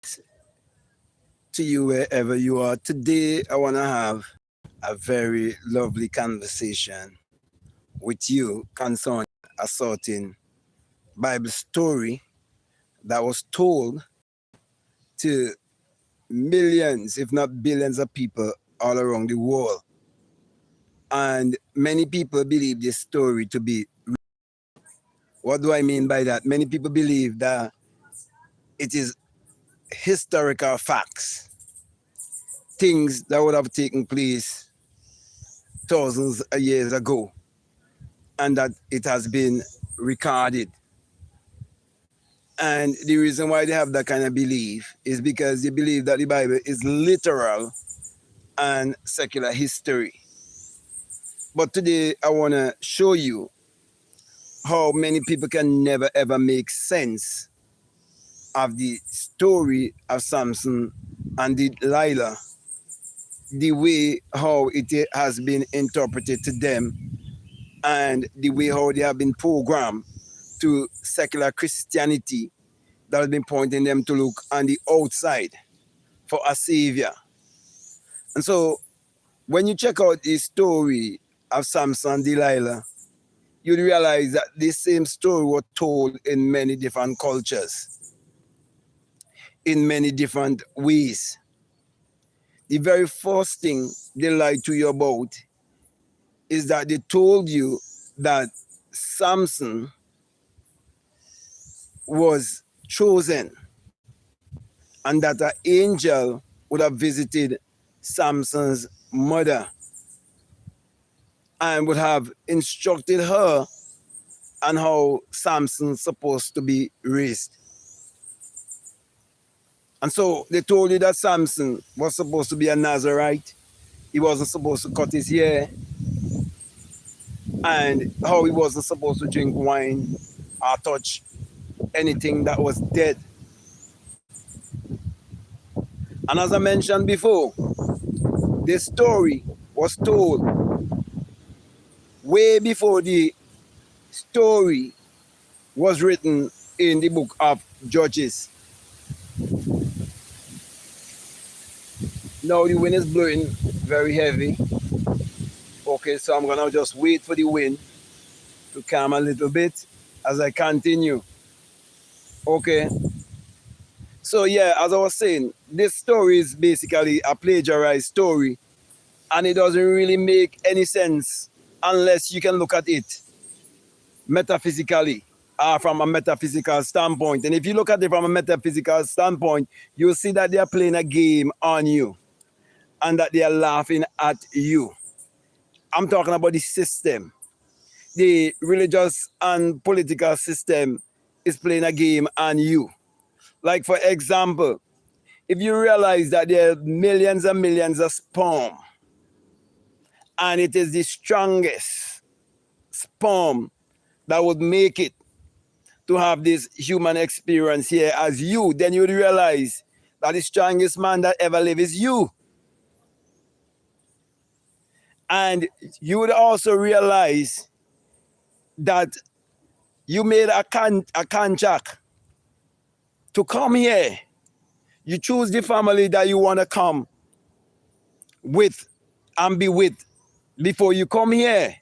greetings to you wherever you are. Today, I want to have a very lovely conversation with you concerning a certain Bible story that was told to millions, if not billions, of people all around the world. And many people believe this story to be. What do I mean by that? Many people believe that it is historical facts, things that would have taken place thousands of years ago, and that it has been recorded. And the reason why they have that kind of belief is because they believe that the Bible is literal and secular history. But today I want to show you how many people can never ever make sense of the story of Samson and Delilah, the way how it has been interpreted to them, and the way how they have been programmed to secular Christianity that has been pointing them to look on the outside for a savior. And so when you check out the story of Samson and Delilah, you'd realize that this same story was told in many different cultures, in many different ways. The very first thing they lied to you about is that they told you that Samson was chosen and that an angel would have visited Samson's mother and would have instructed her on how Samson's supposed to be raised. And so they told you that Samson was supposed to be a Nazarite. He wasn't supposed to cut his hair, and how he wasn't supposed to drink wine or touch anything that was dead. And as I mentioned before, this story was told way before the story was written in the book of Judges. Now the wind is blowing very heavy. Okay, so I'm gonna just wait for the wind to calm a little bit as I continue. Okay. So yeah, as I was saying, this story is basically a plagiarized story, and it doesn't really make any sense unless you can look at it metaphysically, from a metaphysical standpoint. And if you look at it from a metaphysical standpoint, you'll see that they are playing a game on you and that they are laughing at you. I'm talking about the system. The religious and political system is playing a game on you. Like, for example, if you realize that there are millions and millions of sperm, and it is the strongest sperm that would make it to have this human experience here as you, then you would realize that the strongest man that ever lived is you. And you would also realize that you made a contract to come here. You choose the family that you want to come with and be with before you come here.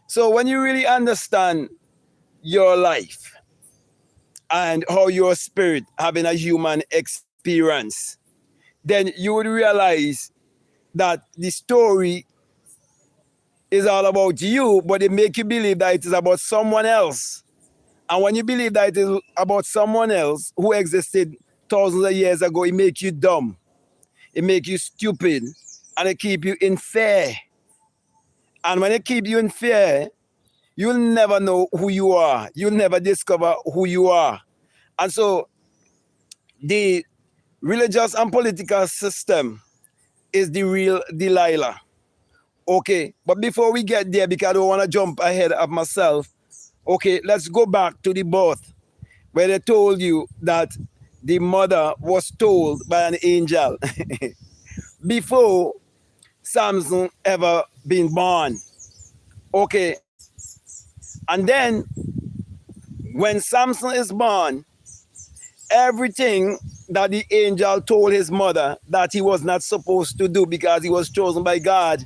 So when you really understand your life and how your spirit having a human experience, then you would realize that the story is all about you, but it make you believe that it is about someone else. And when you believe that it is about someone else who existed thousands of years ago, it make you dumb. It make you stupid, and it keep you in fear. And when it keep you in fear, you'll never know who you are. You'll never discover who you are. And so the religious and political system is the real Delilah. Okay, but before we get there, because I don't want to jump ahead of myself, okay, let's go back to the birth, where they told you that the mother was told by an angel before Samson ever been born. Okay, and then when Samson is born, everything that the angel told his mother that he was not supposed to do because he was chosen by God,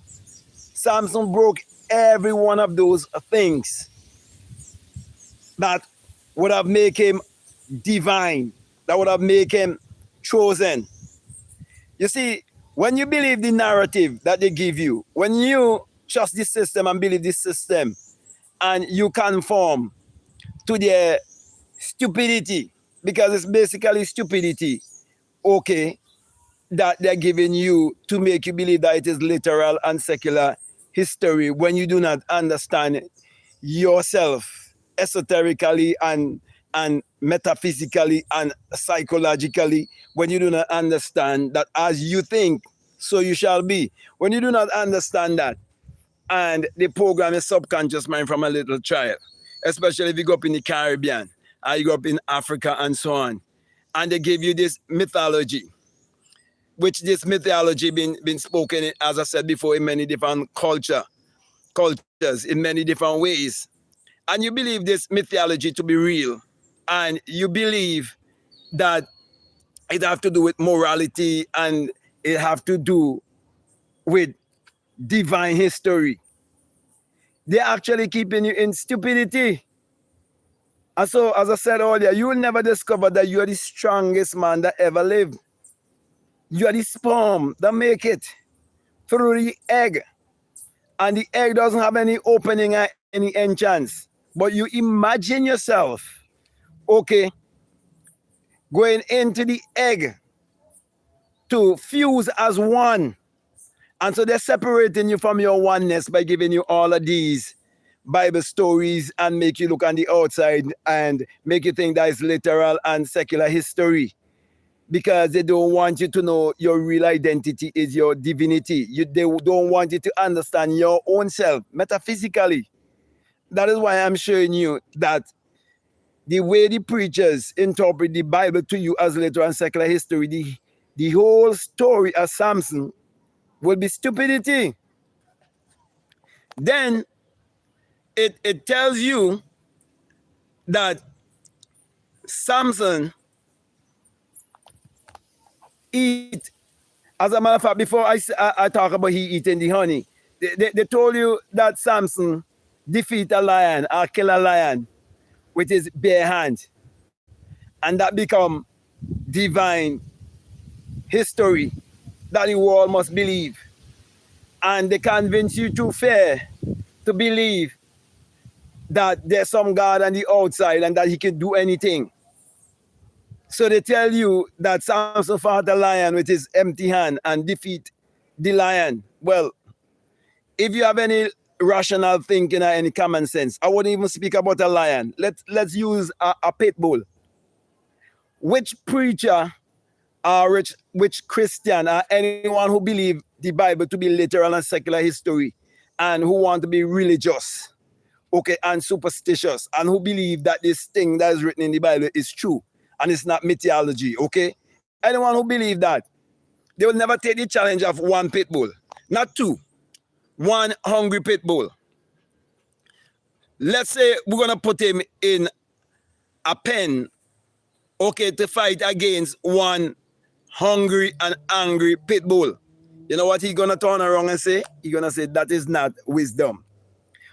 Samson broke every one of those things that would have made him divine, that would have made him chosen. You see, when you believe the narrative that they give you, when you trust this system and believe this system, and you conform to their stupidity, because it's basically stupidity, okay, that they're giving you to make you believe that it is literal and secular history when you do not understand yourself esoterically and metaphysically and psychologically, when you do not understand that as you think, so you shall be. When you do not understand that, and they program your subconscious mind from a little child, especially if you go up in the Caribbean, or you go up in Africa and so on, and they give you this mythology, which this mythology been spoken, as I said before, in many different cultures, in many different ways. And you believe this mythology to be real, and you believe that it have to do with morality and it have to do with divine history. They're actually keeping you in stupidity. And so, as I said earlier, you will never discover that you are the strongest man that ever lived. You are the sperm that make it through the egg. And the egg doesn't have any opening or any entrance. But you imagine yourself, okay, going into the egg to fuse as one. And so they're separating you from your oneness by giving you all of these Bible stories and make you look on the outside and make you think that it's literal and secular history, because they don't want you to know your real identity is your divinity. They don't want you to understand your own self metaphysically. That is why I'm showing you that the way the preachers interpret the Bible to you as literal and secular history, the whole story of Samson will be stupidity. Then it tells you that Samson eat, as a matter of fact, before I talk about he eating the honey, they told you that Samson defeat a lion or kill a lion with his bare hand. And that become divine history that the world must believe. And they convince you too fair to believe that there's some God on the outside and that he can do anything. So they tell you that Samson fought a lion with his empty hand and defeat the lion. Well, if you have any rational thinking or any common sense, I wouldn't even speak about a lion. Let's use a pit bull. Which preacher or which Christian or anyone who believe the Bible to be literal and secular history and who want to be religious, okay, and superstitious, and who believe that this thing that is written in the Bible is true and it's not mythology, okay? Anyone who believe that, they will never take the challenge of one pit bull, not two, one hungry pit bull. Let's say we're going to put him in a pen, okay, to fight against one hungry and angry pit bull. You know what he's going to turn around and say? He's going to say, that is not wisdom.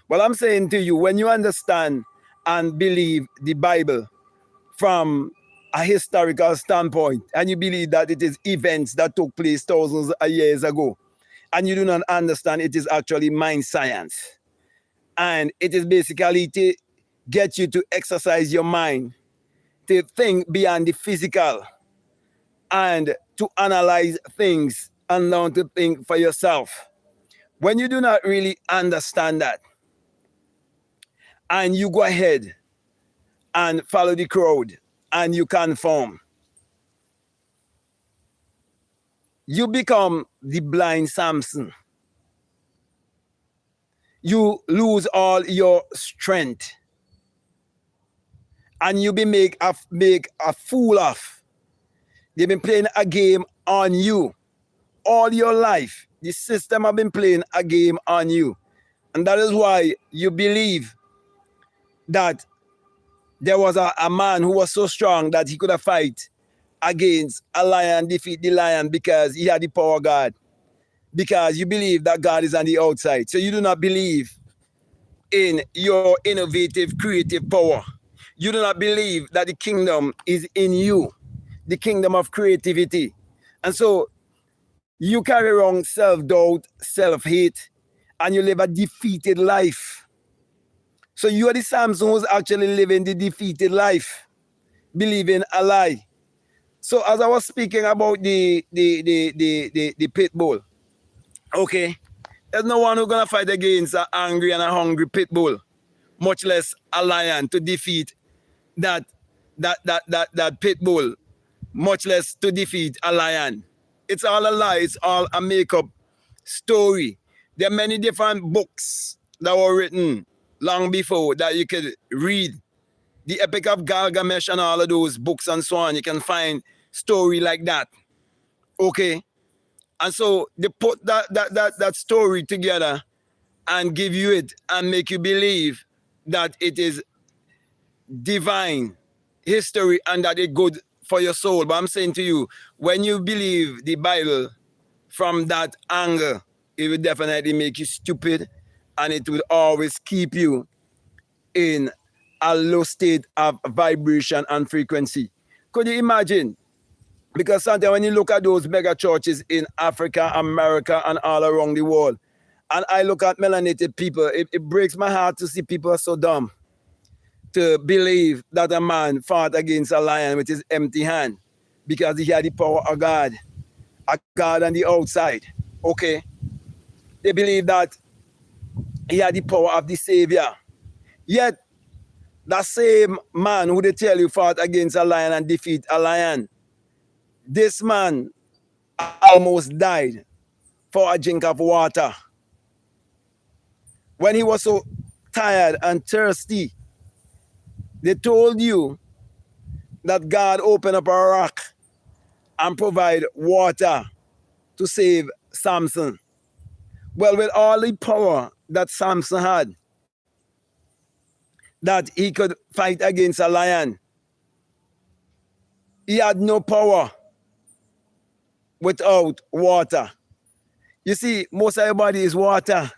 Well, I'm saying to you, when you understand and believe the Bible from a historical standpoint, and you believe that it is events that took place thousands of years ago, and you do not understand it is actually mind science, and it is basically to get you to exercise your mind, to think beyond the physical, and to analyze things and learn to think for yourself. When you do not really understand that, and you go ahead and follow the crowd, and you conform, you become the blind Samson. You lose all your strength, and you be make a fool of. They've been playing a game on you all your life. The system have been playing a game on you, and that is why you believe that there was a man who was so strong that he could have fight against a lion, defeat the lion because he had the power of God. Because you believe that God is on the outside. So you do not believe in your innovative, creative power. You do not believe that the kingdom is in you, the kingdom of creativity. And so you carry around self-doubt, self-hate, and you live a defeated life. So you are the Samson who's actually living the defeated life, believing a lie. So as I was speaking about the pit bull, okay, there's no one who's gonna fight against an angry and a hungry pit bull, much less a lion to defeat that pit bull, much less to defeat a lion. It's all a lie. It's all a make-up story. There are many different books that were written long before that you could read. The Epic of Gilgamesh and all of those books and so on. You can find story like that. Okay? And so they put that story together and give you it and make you believe that it is divine history and that it's good for your soul. But I'm saying to you, when you believe the Bible from that angle, it will definitely make you stupid and it will always keep you in a low state of vibration and frequency. Could you imagine? Because sometimes when you look at those mega churches in Africa, America, and all around the world, and I look at melanated people, it breaks my heart to see people are so dumb to believe that a man fought against a lion with his empty hand because he had the power of God, a God on the outside. Okay? They believe that he had the power of the Savior. Yet, that same man who they tell you fought against a lion and defeat a lion, this man almost died for a drink of water. When he was so tired and thirsty, they told you that God opened up a rock and provide water to save Samson. Well, with all the power that Samson had, that he could fight against a lion, he had no power without water. You see, most of your body is water.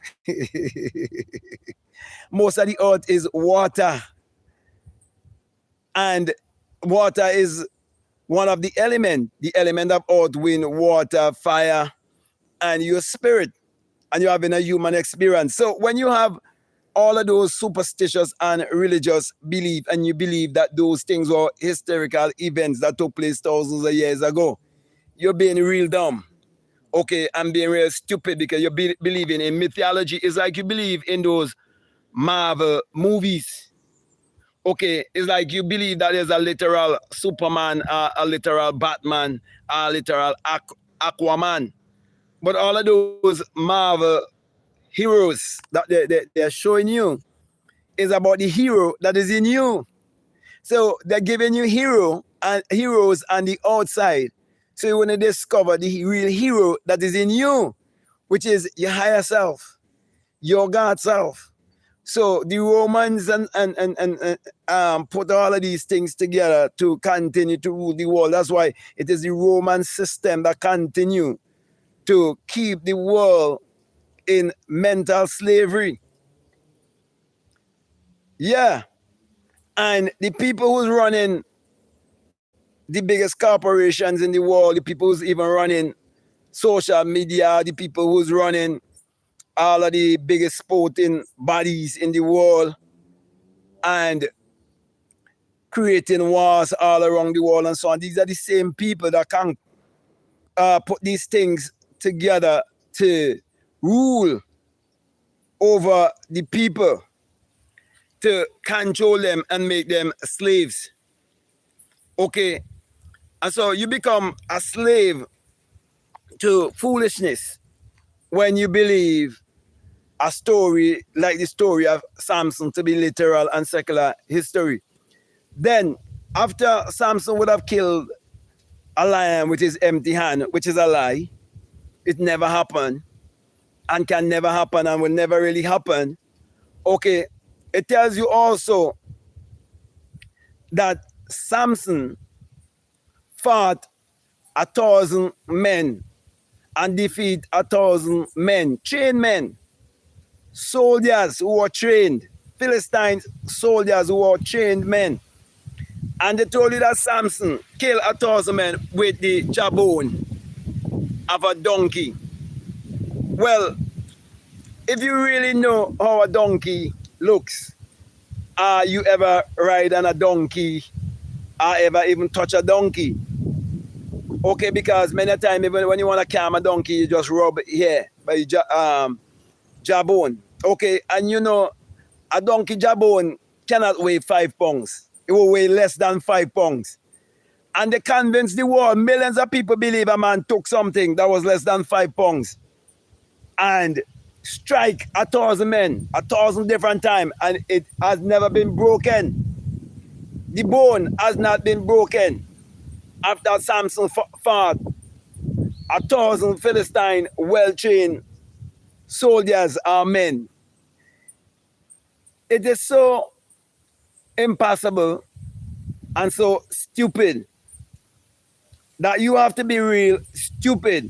Most of the earth is water. And water is one of the element of earth, wind, water, fire, and your spirit. And you're having a human experience. So when you have all of those superstitious and religious belief, and you believe that those things were historical events that took place thousands of years ago, you're being real dumb. Okay, I'm being real stupid because you're believing in mythology. It's like you believe in those Marvel movies. Okay, it's like you believe that there's a literal Superman, a literal Batman, a literal Aquaman. But all of those Marvel heroes that they're showing you is about the hero that is in you. So they're giving you heroes on the outside. So you want to discover the real hero that is in you, which is your higher self, your God self. So the Romans and put all of these things together to continue to rule the world. That's why it is the Roman system that continue to keep the world in mental slavery. Yeah. And the people who's running the biggest corporations in the world, the people who's even running social media, the people who's running all of the biggest sporting bodies in the world and creating wars all around the world and so on. These are the same people that can put these things together to rule over the people, to control them and make them slaves. Okay? And so you become a slave to foolishness when you believe a story like the story of Samson to be literal and secular history. Then, after Samson would have killed a lion with his empty hand, which is a lie, it never happened and can never happen and will never really happen. Okay, it tells you also that Samson fought 1,000 men and defeat 1,000 men, trained men, soldiers who were trained, Philistine soldiers who were trained men. And they told you that Samson killed 1,000 men with the jawbone of a donkey. Well, if you really know how a donkey looks, you ever ride on a donkey or ever even touch a donkey? Okay, because many times even when you want to calm a donkey, you just rub here by your jawbone. Okay, and you know, a donkey jawbone cannot weigh 5 pounds. It will weigh less than 5 pounds. And they convinced the world, millions of people believe a man took something that was less than 5 pounds and strike 1,000 men, 1,000 different times, and it has never been broken. The bone has not been broken. After Samson fought 1,000 Philistine well-trained soldiers or men. It is so impossible and so stupid that you have to be real stupid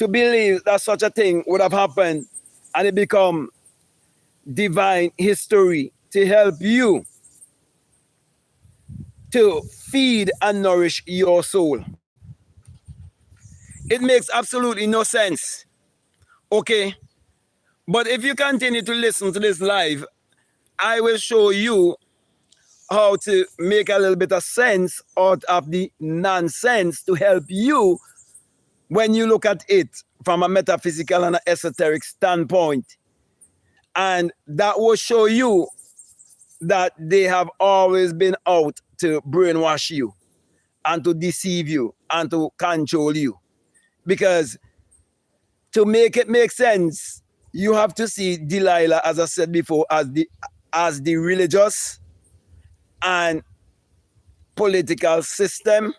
to believe that such a thing would have happened and it become divine history to help you to feed and nourish your soul. It makes absolutely no sense. Okay? But if you continue to listen to this live, I will show you how to make a little bit of sense out of the nonsense to help you when you look at it from a metaphysical and an esoteric standpoint. And that will show you that they have always been out to brainwash you and to deceive you and to control you. Because to make it make sense, you have to see Delilah, as I said before, as the religious and political system,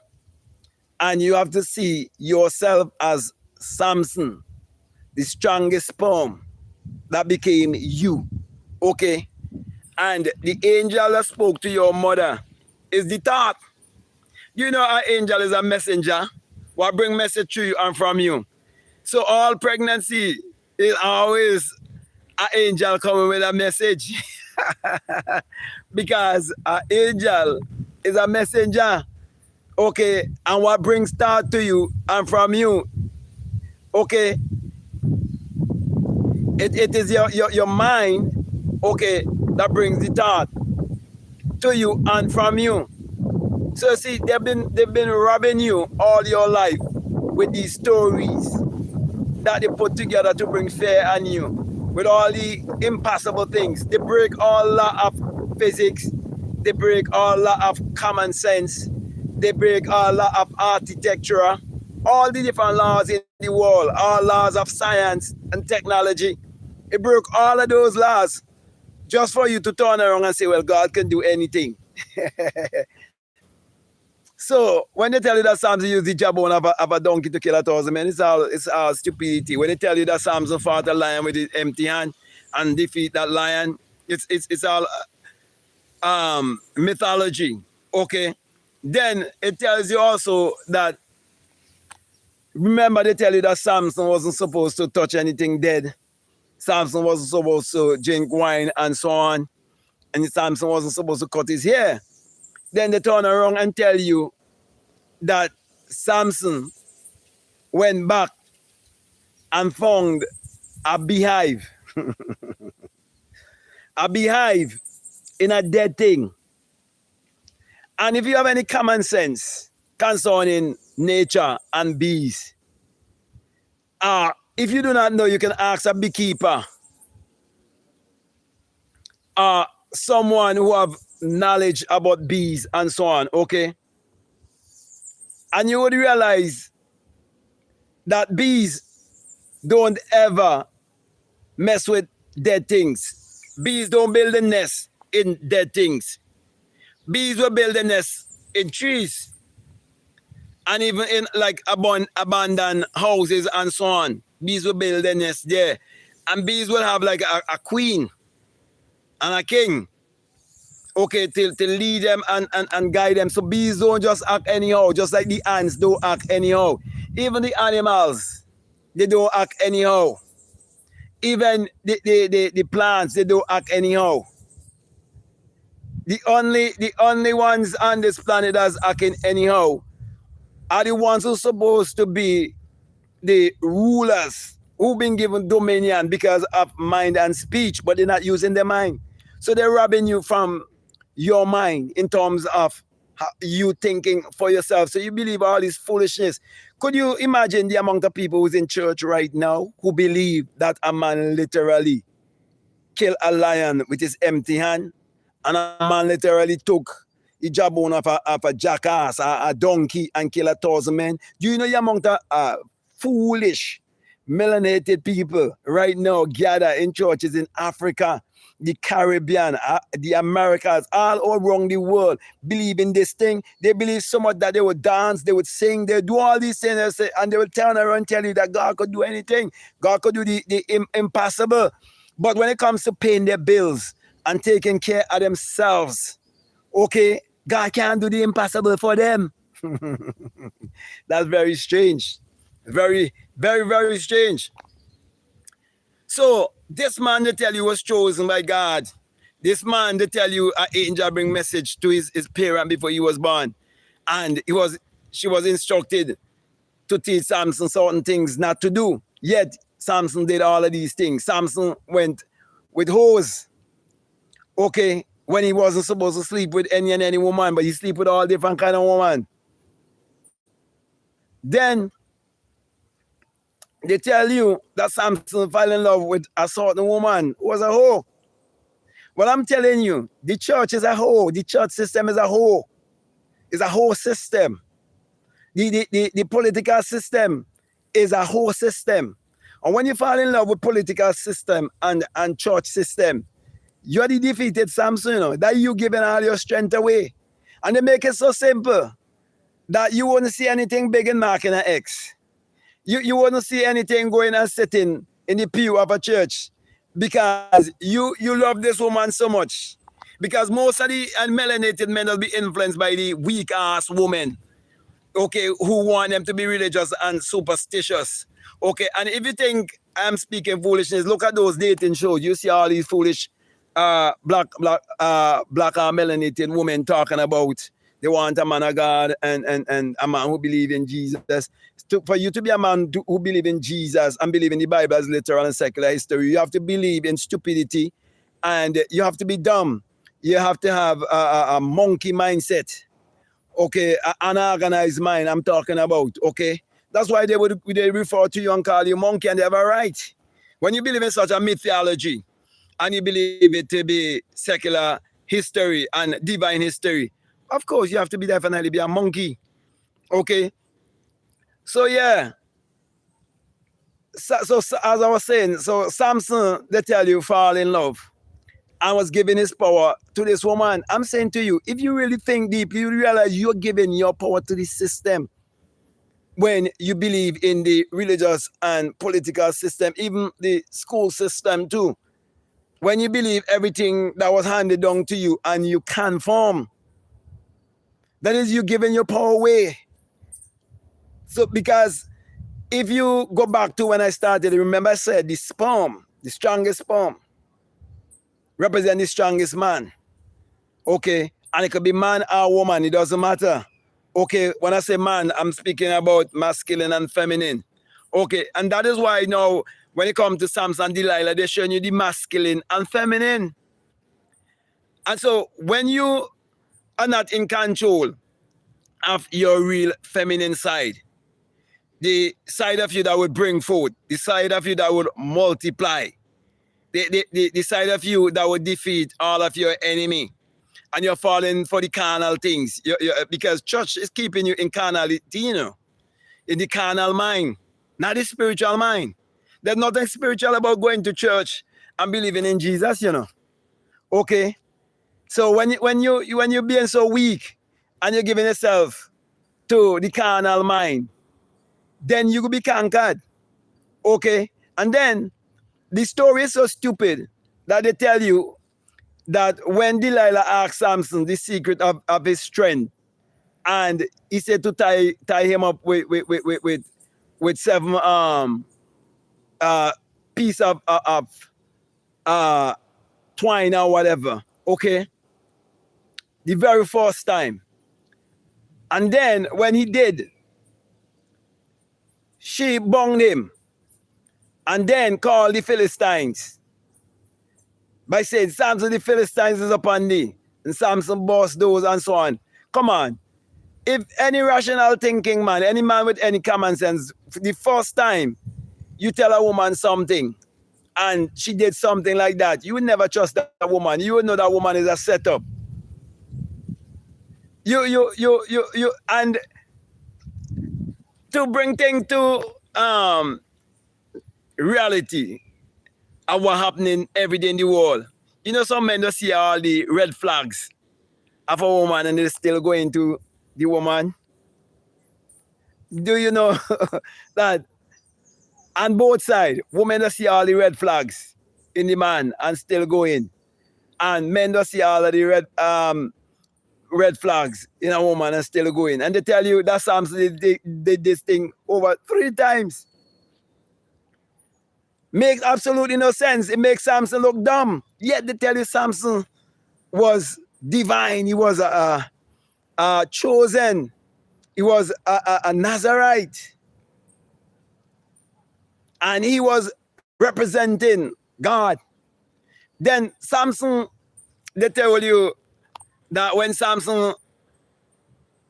and you have to see yourself as Samson, the strongest sperm that became you. Okay? And the angel that spoke to your mother is the thought. You know, an angel is a messenger what bring message to you and from you. So all pregnancy is always an angel coming with a message. Because an angel is a messenger. Okay, and what brings thought to you and from you. Okay, it is your mind, okay, that brings the thought to you and from you. So see, they've been robbing you all your life with these stories that they put together to bring fear on you, with all the impossible things. They break all law of physics. They break all law of common sense. They break all law of architecture. All the different laws in the world, all laws of science and technology. It broke all of those laws just for you to turn around and say, well, God can do anything. So when they tell you that Samson used the jawbone of a donkey to kill 1,000 men, it's all stupidity. When they tell you that Samson fought a lion with his empty hand and defeat that lion, it's all mythology. Okay. Then it tells you also that, remember they tell you that Samson wasn't supposed to touch anything dead. Samson wasn't supposed to drink wine and so on. And Samson wasn't supposed to cut his hair. Then they turn around and tell you that Samson went back and found a beehive. A beehive in a dead thing. And if you have any common sense concerning nature and bees, if you do not know, you can ask a beekeeper, someone who have knowledge about bees and so on, okay? And you would realize that bees don't ever mess with dead things. Bees don't build a nest in dead things. Bees will build a nest in trees and even in like abandoned houses and so on. Bees will build a nest there. And bees will have like a queen and a king. okay, to lead them and guide them. So bees don't just act anyhow, just like the ants don't act anyhow. Even the animals, they don't act anyhow. Even the plants, they don't act anyhow. The only ones on this planet that's acting anyhow are the ones who are supposed to be the rulers who've been given dominion because of mind and speech, but they're not using their mind. So they're robbing you from your mind in terms of you thinking for yourself. So you believe all this foolishness. Could you imagine the amount of people who's in church right now who believe that a man literally killed a lion with his empty hand, and a man literally took the jawbone of a jackass, a donkey, and killed 1,000 men? Do you know the amount of foolish, melanated people right now gather in churches in Africa, the Caribbean, the Americas, all around the world, believe in this thing? They believe so much that they would dance, they would sing, they would do all these things, and they will turn around and tell you that God could do anything. God could do the impossible. But when it comes to paying their bills and taking care of themselves, okay, God can't do the impossible for them. That's very strange. Very, very, very strange. So this man, they tell you, was chosen by God. This man, they tell you, an angel bring message to his parent before he was born. And she was instructed to teach Samson certain things not to do. Yet Samson did all of these things. Samson went with hoes, okay, when he wasn't supposed to sleep with any woman, but he sleep with all different kind of woman. Then they tell you that Samson fell in love with a certain woman who was a hoe. Well, I'm telling you, the church is a hoe. The church system is a hoe. It's a whole system. The political system is a whole system. And when you fall in love with political system and church system, you're the defeated Samson, you know, that you giving all your strength away. And they make it so simple that you won't see anything big in marking an X. You won't see anything going and sitting in the pew of a church because you love this woman so much. Because most of the melanated men will be influenced by the weak-ass woman, okay, who want them to be religious and superstitious. Okay, and if you think I'm speaking foolishness, look at those dating shows. You see all these foolish black melanated women talking about they want a man of God and a man who believe in Jesus. For you to be a man who believe in Jesus and believe in the Bible as literal and secular history, you have to believe in stupidity and you have to be dumb. You have to have a monkey mindset. Okay, an unorganized mind I'm talking about, okay? That's why they refer to you and call you monkey, and they have a right. When you believe in such a mythology and you believe it to be secular history and divine history, of course you have to definitely be a monkey, okay? So yeah, so as I was saying, so Samson, they tell you, fall in love and was giving his power to this woman. I'm saying to you, if you really think deep, you realize you're giving your power to the system when you believe in the religious and political system, even the school system too. When you believe everything that was handed down to you and you conform, that is you giving your power away. So because if you go back to when I started, remember I said the sperm, the strongest sperm, represent the strongest man. Okay, and it could be man or woman, it doesn't matter. Okay, when I say man, I'm speaking about masculine and feminine. Okay, and that is why now when it comes to Samson and Delilah, they're showing you the masculine and feminine. And so when you are not in control of your real feminine side, the side of you that would bring forth, the side of you that would multiply, the side of you that would defeat all of your enemy, and you're falling for the carnal things, because church is keeping you in carnality, you know, in the carnal mind, not the spiritual mind. There's nothing spiritual about going to church and believing in Jesus, you know. Okay, so when you're being so weak and you're giving yourself to the carnal mind, then you could be conquered. Okay, and then the story is so stupid that they tell you that when Delilah asked Samson the secret of his strength, and he said to tie him up with 7 piece of twine or whatever, okay? The very first time. And then when he did, she bunged him and then called the Philistines by saying, Samson, the Philistines is upon thee. And Samson bossed those and so on. Come on. If any rational thinking man, any man with any common sense, the first time you tell a woman something and she did something like that, you would never trust that woman. You would know that woman is a setup. And to bring things to reality of what happening every day in the world. You know, some men don't see all the red flags of a woman and they're still going to the woman. Do you know that on both sides, women don't see all the red flags in the man and still going. And men don't see all of the red flags in a woman and still going. And they tell you that Samson did this thing over 3 times. Makes absolutely no sense. It makes Samson look dumb. Yet they tell you Samson was divine. He was a chosen. He was a Nazarite. And he was representing God. Then Samson, they tell you that when Samson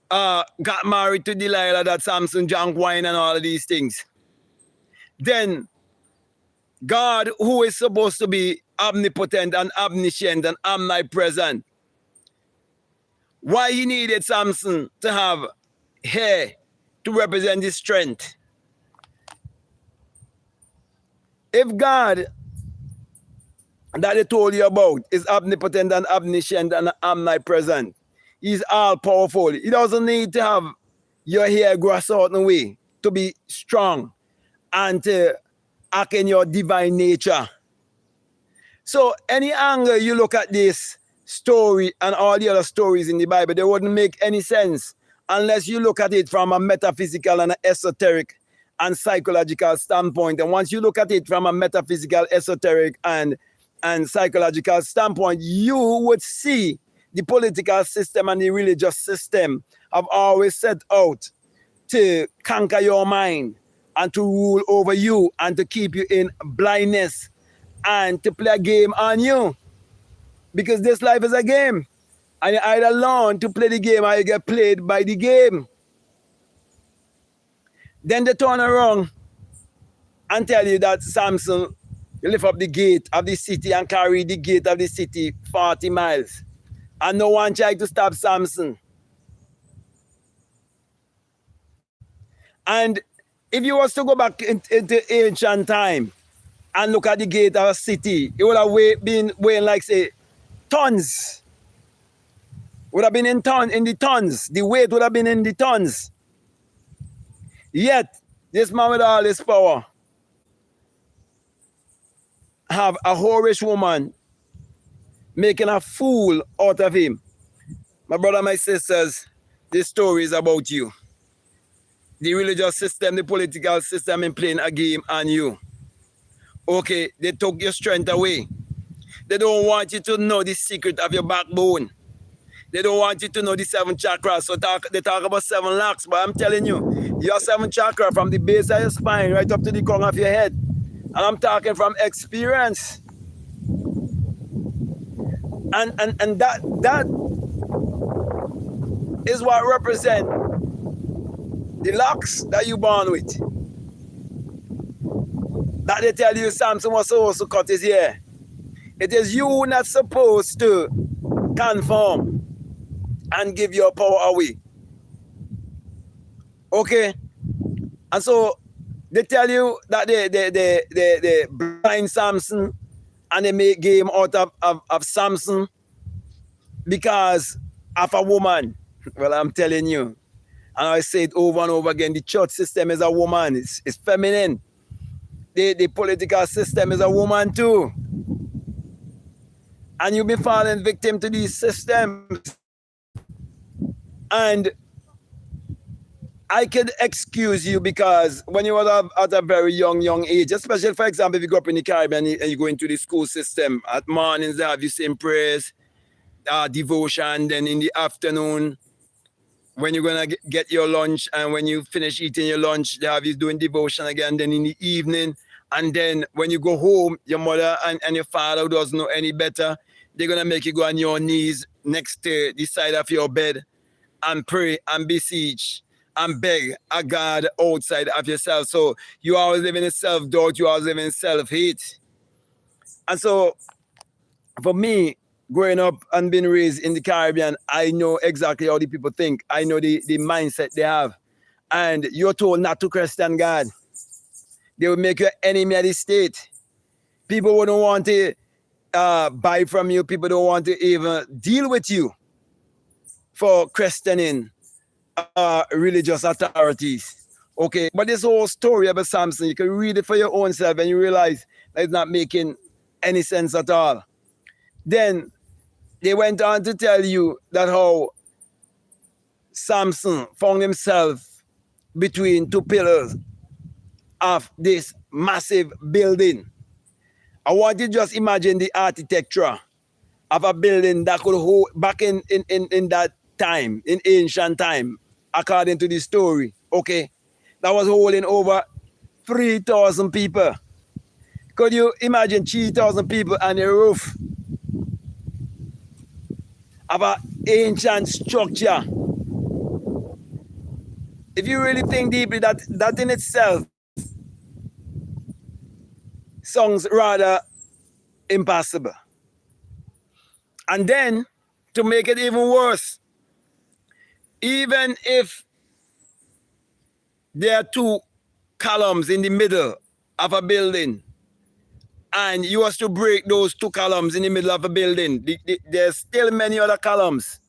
got married to Delilah, that Samson drank wine and all of these things. Then God, who is supposed to be omnipotent and omniscient and omnipresent, why he needed Samson to have hair to represent his strength? If God that they told you about is omnipotent and omniscient and omnipresent, he's all powerful. He doesn't need to have your hair grow a certain way to be strong and to act in your divine nature. So any angle you look at this story and all the other stories in the Bible, they wouldn't make any sense unless you look at it from a metaphysical and esoteric and psychological standpoint. And once you look at it from a metaphysical, esoteric and psychological standpoint, you would see the political system and the religious system have always set out to conquer your mind and to rule over you and to keep you in blindness and to play a game on you. Because this life is a game. And you either learn to play the game or you get played by the game. Then they turn around and tell you that Samson lift up the gate of the city and carry the gate of the city 40 miles. And no one tried to stop Samson. And if you was to go back into ancient time and look at the gate of a city, it would have been weighing like, say, tons. Would have been in the tons. The weight would have been in the tons. Yet, this man with all this power have a whorish woman making a fool out of him. My brother, my sisters, this story is about you. The religious system, the political system is playing a game on you. Okay, they took your strength away. They don't want you to know the secret of your backbone. They don't want you to know the 7 chakras. So they talk about 7 locks, but I'm telling you, your 7 chakra from the base of your spine right up to the crown of your head. And I'm talking from experience. And that is what represent the locks that you born with. That they tell you Samson was supposed to cut his hair. It is you not supposed to conform and give your power away. Okay? And so they tell you that they blind Samson and they make game out of Samson because of a woman. Well, I'm telling you. And I say it over and over again, the church system is a woman. It's feminine. The political system is a woman too. And you've been falling victim to these systems. And I could excuse you because when you were at a very young age, especially for example, if you go up in the Caribbean and you go into the school system, at mornings they have you saying prayers, devotion, then in the afternoon, when you're gonna get your lunch, and when you finish eating your lunch, they have you doing devotion again, then in the evening, and then when you go home, your mother and your father, who doesn't know any better, they're gonna make you go on your knees next to the side of your bed and pray and beseech and beg a God outside of yourself. So you always live in self-doubt, you always live in self-hate. And so for me, growing up and being raised in the Caribbean, I know exactly how the people think. I know the mindset they have. And you're told not to question God. They will make you an enemy of the state. People wouldn't want to buy from you. People don't want to even deal with you for questioning religious authorities. Okay, but this whole story about Samson, you can read it for your own self and you realize that it's not making any sense at all. Then they went on to tell you that how Samson found himself between two pillars of this massive building. I want you to just imagine the architecture of a building that could hold, back in that time, in ancient time, according to the story, okay, that was holding over 3,000 people. Could you imagine 3,000 people on a roof of an ancient structure? If you really think deeply, that in itself sounds rather impossible. And then, to make it even worse, even if there are two columns in the middle of a building, and you was to break those two columns in the middle of a building, there's still many other columns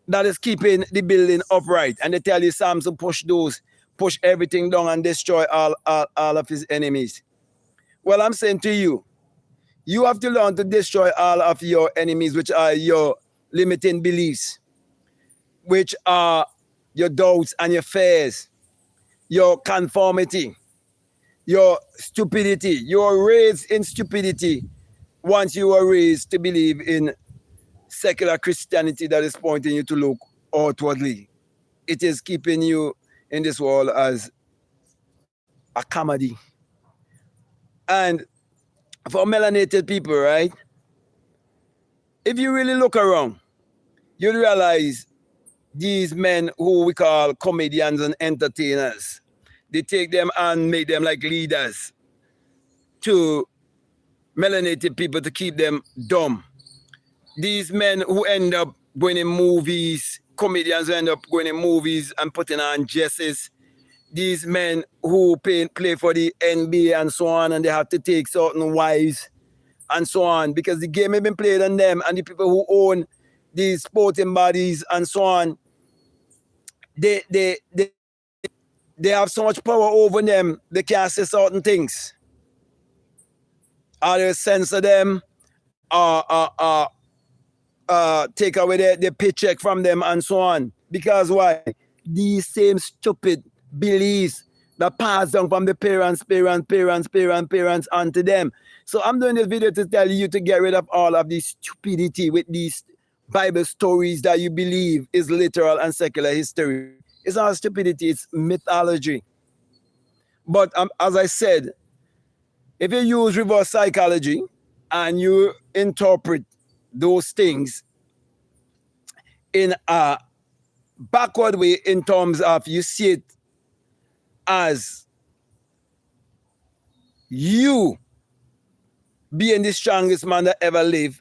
that is keeping the building upright. And they tell you Samson push everything down and destroy all of his enemies. Well, I'm saying to you, you have to learn to destroy all of your enemies, which are your limiting beliefs, which are your doubts and your fears, your conformity, your stupidity. You were raised in stupidity once you were raised to believe in secular Christianity that is pointing you to look outwardly. It is keeping you in this world as a comedy. And for melanated people, right? If you really look around, you'll realize these men who we call comedians and entertainers, they take them and make them like leaders to melanated people to keep them dumb. These men who end up going in movies, comedians who end up going in movies and putting on dresses, these men who play for the NBA and so on, and they have to take certain wives and so on, because the game has been played on them, and the people who own these sporting bodies and so on, they have so much power over them, they can't say certain things. Or they censor them, take away their paycheck from them and so on. Because why? These same stupid beliefs that pass down from the parents onto them. So I'm doing this video to tell you to get rid of all of this stupidity with these Bible stories that you believe is literal and secular history. It's not stupidity, it's mythology. But as I said, if you use reverse psychology and you interpret those things in a backward way, in terms of you see it as you being the strongest man that ever lived,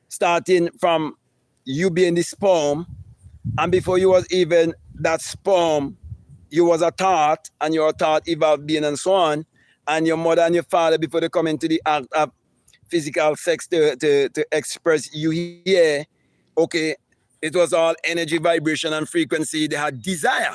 starting from you being the sperm, and before you was even that sperm, you was a thought, and your thought evolved being and so on, and your mother and your father, before they come into the act of physical sex to express you here, okay, it was all energy, vibration, and frequency. They had desire,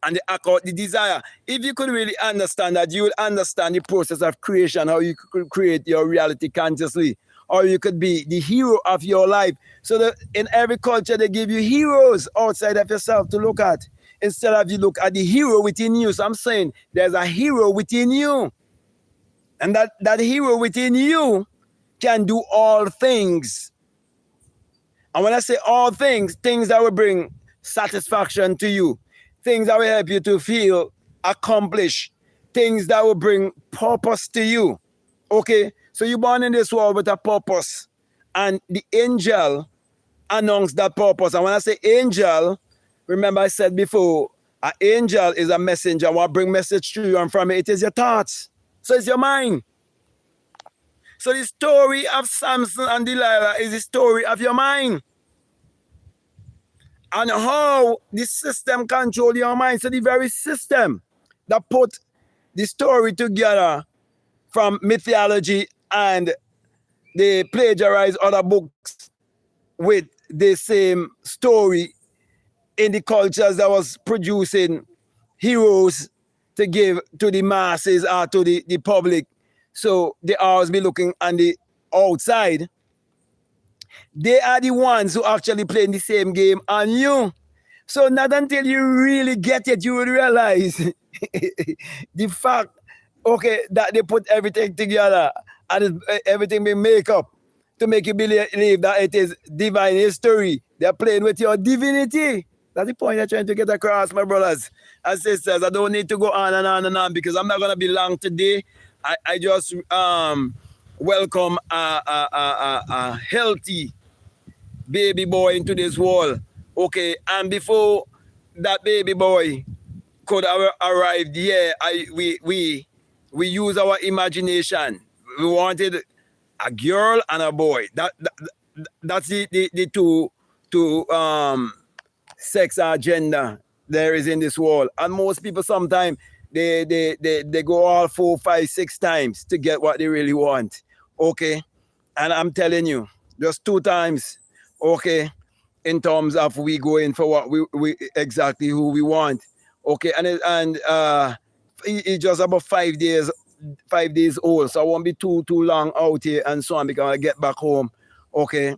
and they act out the desire. If you could really understand that, you would understand the process of creation, how you could create your reality consciously, or you could be the hero of your life. So that in every culture, they give you heroes outside of yourself to look at. Instead of you look at the hero within you. So I'm saying there's a hero within you. And that hero within you can do all things. And when I say all things, things that will bring satisfaction to you, things that will help you to feel accomplished, things that will bring purpose to you. Okay? So you're born in this world with a purpose. And the angel announced that purpose. And when I say angel, remember I said before, an angel is a messenger. I want to bring message to you, and from it is your thoughts. So it's your mind. So the story of Samson and Delilah is the story of your mind. And how the system controls your mind. So the very system that put the story together from mythology, and they plagiarize other books with the same story in the cultures that was producing heroes to give to the masses or to the public. So they always be looking on the outside. They are the ones who actually playing the same game on you. So not until you really get it, you will realize the fact, okay, that they put everything together and everything being make up to make you believe that it is divine history. They're playing with your divinity. That's the point I'm trying to get across, my brothers and sisters. I don't need to go on and on and on because I'm not going to be long today. I just welcome a healthy baby boy into this world. Okay, and before that baby boy could have arrived here, we use our imagination. We wanted a girl and a boy. That's the two sex or gender there is in this world. And most people sometimes they go all 4, 5, 6 times to get what they really want. Okay. And I'm telling you, just 2 times, okay, in terms of we go in for what we exactly who we want. Okay. And it's just about 5 days old. So I won't be too long out here and so on because I get back home, okay,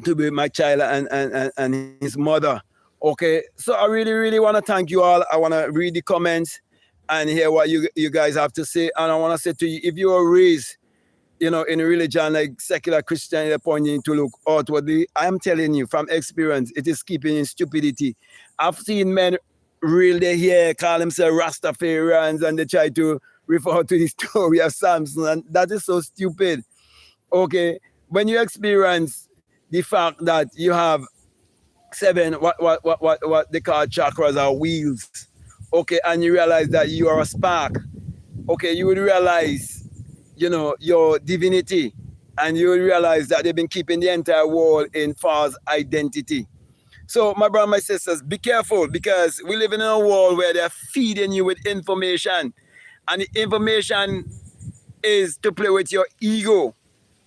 to be with my child and his mother. Okay, so I really want to thank you all. I want to read the comments and hear what you guys have to say. And I want to say to you, if you are raised, in a religion like secular Christianity, pointing to look outwardly, I am telling you from experience, it is keeping in stupidity. I've seen men reel their hair, call themselves Rastafarians, and they try to refer to the story of Samson, and that is so stupid. Okay, when you experience the fact that you have 7 what they call chakras or wheels, okay, and you realize that you are a spark, okay, you would realize, your divinity, and you would realize that they've been keeping the entire world in false identity. So my brother, my sisters, be careful, because we live in a world where they're feeding you with information, and the information is to play with your ego,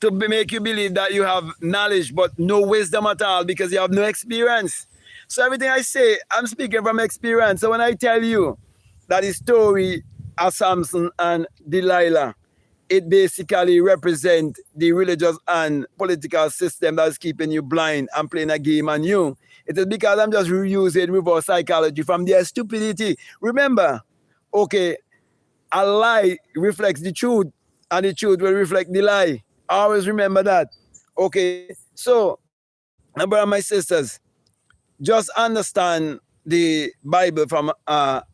to make you believe that you have knowledge but no wisdom at all because you have no experience. So everything I say, I'm speaking from experience. So when I tell you that the story of Samson and Delilah, it basically represents the religious and political system that's keeping you blind and playing a game on you. It is because I'm just using reverse psychology from their stupidity. Remember, okay, a lie reflects the truth, and the truth will reflect the lie. Always remember that. Okay, so my brother, my sisters, just understand the Bible from a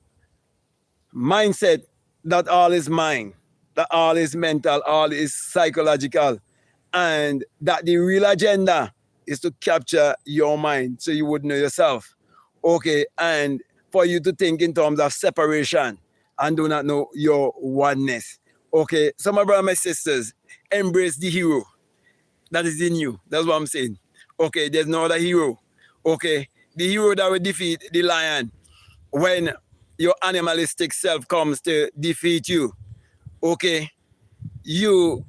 mindset that all is mind, that all is mental, all is psychological, and that the real agenda is to capture your mind so you would know yourself. Okay, and for you to think in terms of separation and do not know your oneness. Okay, so my brother, my sisters, embrace the hero that is in you. That's what I'm saying. Okay, there's no other hero. Okay, the hero that will defeat the lion when your animalistic self comes to defeat you. Okay, you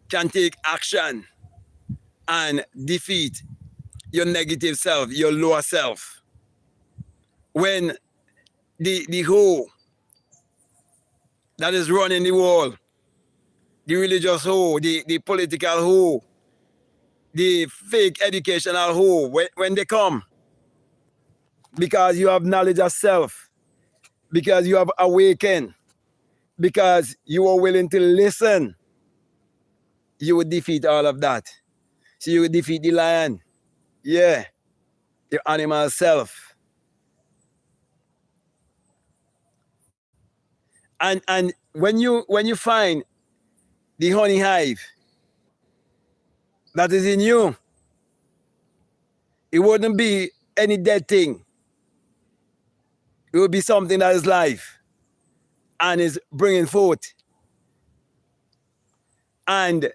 can take action and defeat your negative self, your lower self. When the whole that is running the world, the religious who, the political who, the fake educational who, when they come, because you have knowledge of self, because you have awakened, because you are willing to listen, you would defeat all of that. So you would defeat the lion. Yeah. Your animal self. And when you find the honey hive that is in you, it wouldn't be any dead thing. It would be something that is life and is bringing forth. And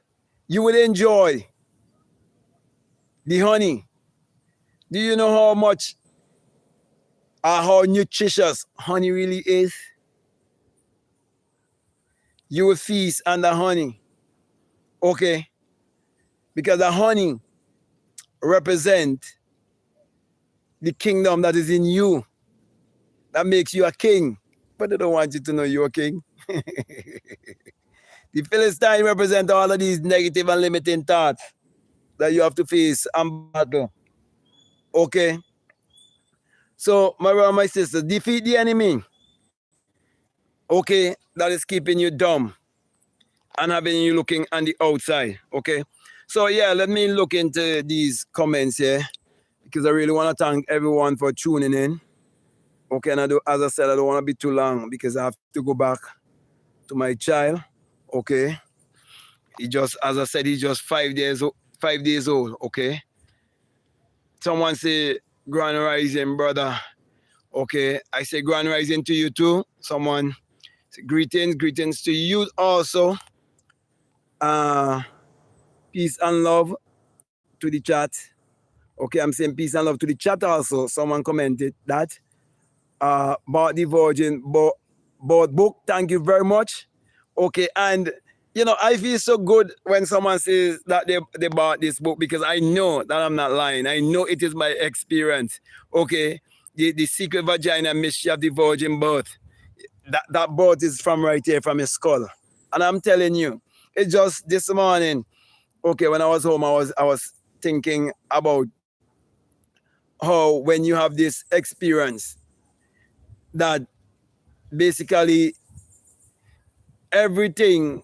you will enjoy the honey. Do you know how much or how nutritious honey really is? You will feast on the honey. Okay? Because the honey represents the kingdom that is in you. That makes you a king. But they don't want you to know you're a king. The Philistine represent all of these negative and limiting thoughts that you have to face and battle. Okay? So, my brother and my sister, defeat the enemy. Okay? That is keeping you dumb and having you looking on the outside. Okay? So, yeah, let me look into these comments here because I really want to thank everyone for tuning in. Okay, and as I said, I don't want to be too long because I have to go back to my child. Okay? He just, as I said, he's just 5 days old. Okay? Someone say, Grand Rising, brother. Okay, I say Grand Rising to you too. Someone say greetings to you also. Peace and love to the chat. Okay, I'm saying peace and love to the chat also. Someone commented that. Bought the Virgin bought book. Thank you very much. Okay, and you know, I feel so good when someone says that they bought this book because I know that I'm not lying. I know it is my experience. Okay, the secret vagina mystery of the virgin birth. That birth is from right here, from your skull. And I'm telling you, it just this morning, okay, when I was home, I was thinking about how when you have this experience that basically everything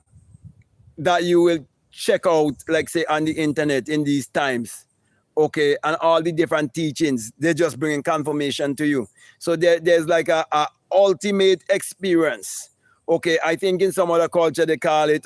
that you will check out, like say on the internet in these times, okay, and all the different teachings, they're just bringing confirmation to you. So there's like a ultimate experience. Okay, I think in some other culture they call it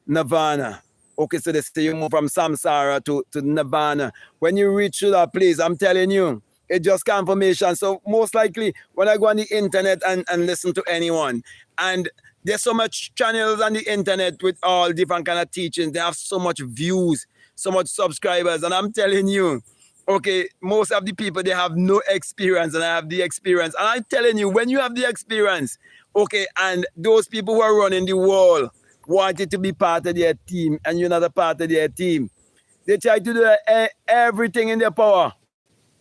nirvana. Okay, so they say you move from samsara to nirvana. When you reach to that place, I'm telling you, it's just confirmation. So most likely when I go on the internet and listen to anyone, and there's so much channels on the internet with all different kind of teachings, they have so much views, so much subscribers, and I'm telling you, okay, most of the people, they have no experience, and I have the experience. And I'm telling you, when you have the experience, okay, and those people who are running the world wanted to be part of their team, and you're not a part of their team, they try to do everything in their power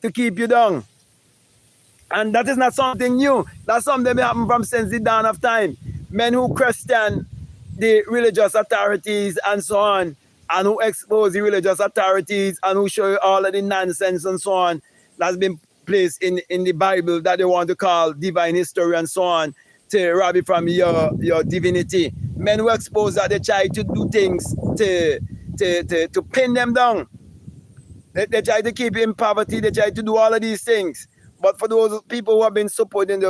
to keep you down. And that is not something new. That's something that happened from since the dawn of time. Men who question the religious authorities and so on, and who expose the religious authorities and who show you all of the nonsense and so on that's been placed in the Bible that they want to call divine history and so on, to rob you from your divinity. Men who expose that, they try to do things to pin them down. They try to keep you in poverty. They try to do all of these things. But for those people who have been supporting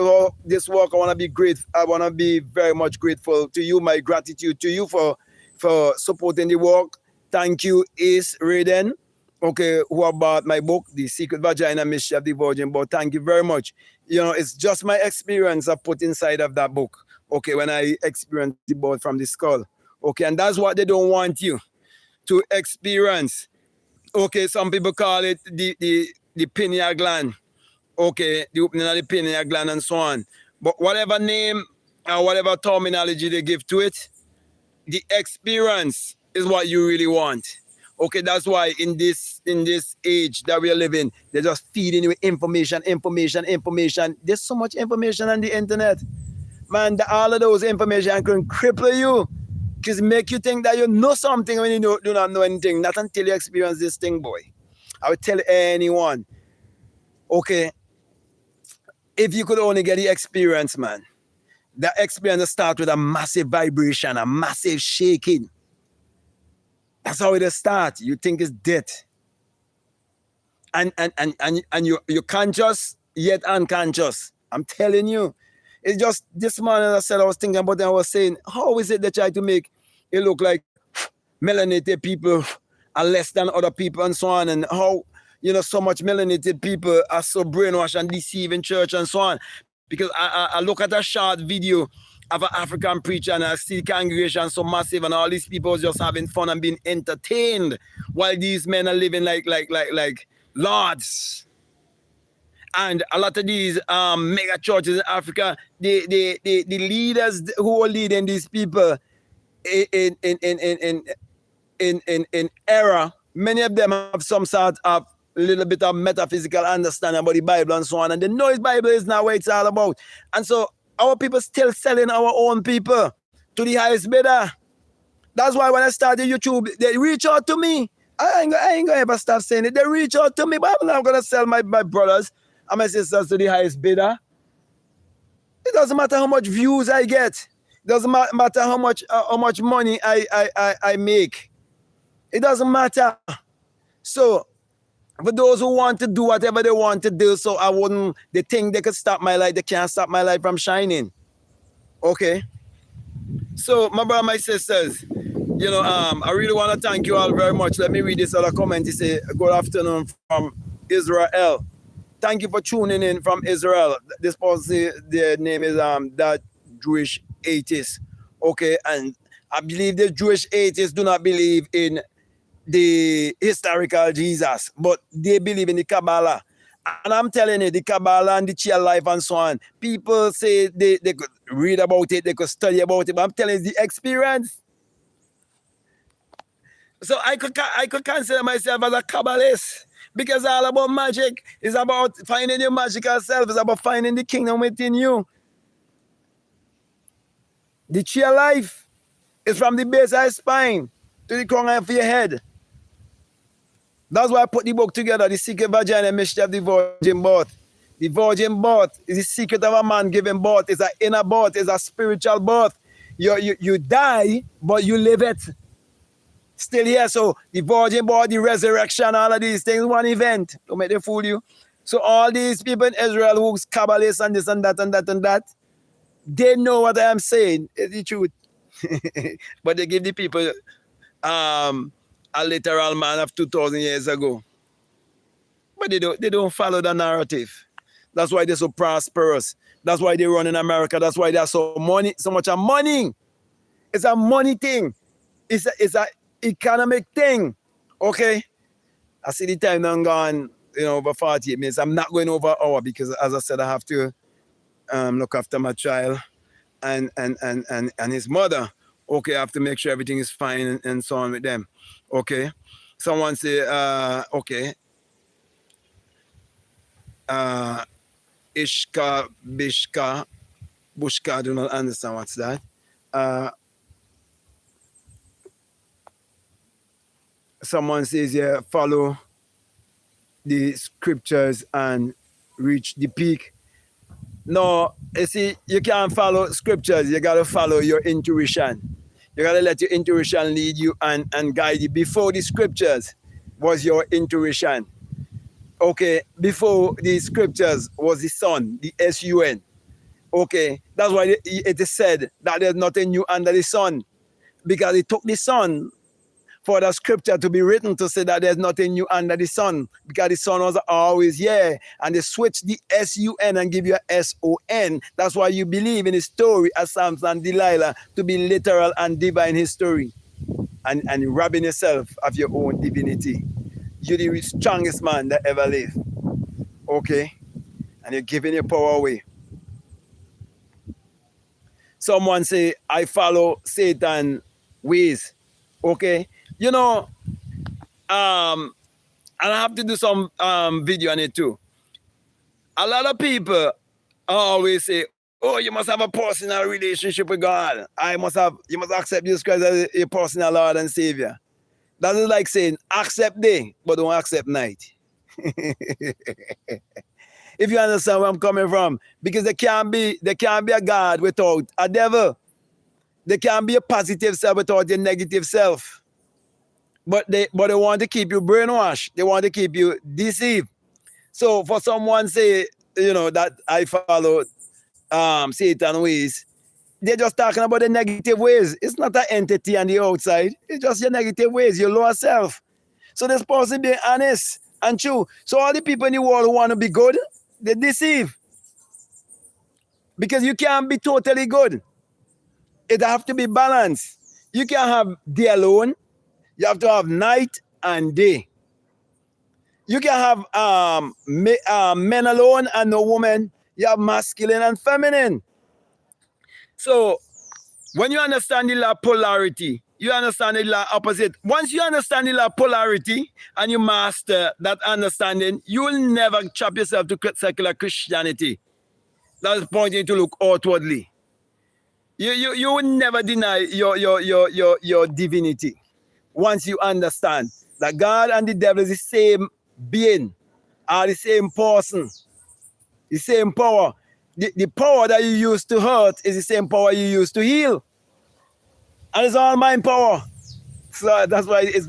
this work, I want to be grateful. I want to be very much grateful to you. My gratitude to you for supporting the work. Thank you, Ace Raiden, okay, who bought my book, The Secret Vagina Mystery of the Virgin Birth. Thank you very much. You know, it's just my experience I put inside of that book, okay, when I experienced the birth from the skull. Okay, and that's what they don't want you to experience. Okay, some people call it the pineal gland. Okay, the opening of the pineal gland and so on. But whatever name or whatever terminology they give to it, the experience is what you really want. Okay, that's why in this age that we are living, they're just feeding you information. There's so much information on the internet. Man, all of those information can cripple you. Because make you think that you know something when you do not know anything. Not until you experience this thing, boy. I would tell anyone, okay, if you could only get the experience, man, that experience start with a massive vibration, a massive shaking. That's how it starts. You think it's death. And you're conscious yet unconscious. I'm telling you. It's just this morning I said I was thinking about it, I was saying, how is it they try to make it look like melanated people are less than other people and so on, and how, you know, so much melanated people are so brainwashed and deceived in church and so on. Because I look at a short video of an African preacher and I see the congregation so massive and all these people just having fun and being entertained while these men are living like lords. And a lot of these mega churches in Africa, the leaders who are leading these people in error, many of them have some sort of little bit of metaphysical understanding about the Bible and so on, and they know the Bible is not what it's all about. And so our people still selling our own people to the highest bidder. That's why when I started YouTube, they reach out to me. I ain't gonna ever stop saying it. They reach out to me, but I'm not gonna sell my brothers and my sisters to the highest bidder. It doesn't matter how much views I get. It doesn't matter how much money I make. It doesn't matter. So for those who want to do whatever they want to do, so they think they could stop my light, they can't stop my light from shining. Okay? So, my brother, my sisters, you know, I really want to thank you all very much. Let me read this other comment. He said, good afternoon from Israel. Thank you for tuning in from Israel. This person, their name is that Jewish atheist. Okay, and I believe the Jewish atheists do not believe in the historical Jesus, but they believe in the Kabbalah. And I'm telling you, the Kabbalah and the Chia life and so on, people say they could read about it, they could study about it, but I'm telling you, the experience. So I could consider myself as a Kabbalist, because all about magic is about finding your magical self, it's about finding the kingdom within you. The Chia life is from the base of your spine to the crown of your head. That's why I put the book together, The Secret Vagina Mystery of the Virgin Birth. The virgin birth is the secret of a man giving birth. It's an inner birth. It's a spiritual birth. You die, but you live it. Still here. So the virgin birth, the resurrection, all of these things, one event. Don't make them fool you. So all these people in Israel who's Kabbalists and this and that and that and that, they know what I am saying. It's the truth. But they give the people a literal man of 2,000 years ago. But they don't follow the narrative. That's why they're so prosperous. That's why they run in America. That's why there's so much money. It's a money thing. It's a economic thing. Okay? I see the time now gone, you know, over 48 minutes. I'm not going over an hour because, as I said, I have to look after my child and his mother. Okay, I have to make sure everything is fine and so on with them. Okay. Someone say, okay. Ishka, Bishka, Bushka, I do not understand what's that. Someone says, yeah, follow the scriptures and reach the peak. No, you see, you can't follow scriptures. You got to follow your intuition. You got to let your intuition lead you and guide you. Before the scriptures was your intuition. Okay, before the scriptures was the sun, the sun. Okay, that's why it is said that there's nothing new under the sun. Because it took the sun for the scripture to be written to say that there's nothing new under the sun, because the sun was always here, and they switched the sun and give you a son. That's why you believe in the story of Samson and Delilah to be literal and divine history, and robbing yourself of your own divinity. You're the strongest man that ever lived. Okay, and you're giving your power away. Someone say, I follow Satan ways. Okay, you know, and I have to do some video on it too. A lot of people always say, Oh, you must have a personal relationship with God. You must accept Jesus Christ as your personal Lord and Savior. That is like saying, accept day, but don't accept night. If you understand where I'm coming from. Because there can't be a God without a devil. There can't be a positive self without a negative self. But they want to keep you brainwashed. They want to keep you deceived. So for someone say, that I follow Satan ways, they're just talking about the negative ways. It's not an entity on the outside. It's just your negative ways, your lower self. So this person being honest and true. So all the people in the world who want to be good, they deceive. Because you can't be totally good. It have to be balanced. You can't have day alone. You have to have night and day. You can have men alone and no woman. You have masculine and feminine. So when you understand the law polarity, you understand the law opposite. Once you understand the law polarity and you master that understanding, you will never chop yourself to secular Christianity. That's pointing to look outwardly. You will never deny your divinity once you understand that God and the devil is the same being, are the same person, the same power. The power that you use to hurt is the same power you use to heal. And it's all mind power. So that's why it's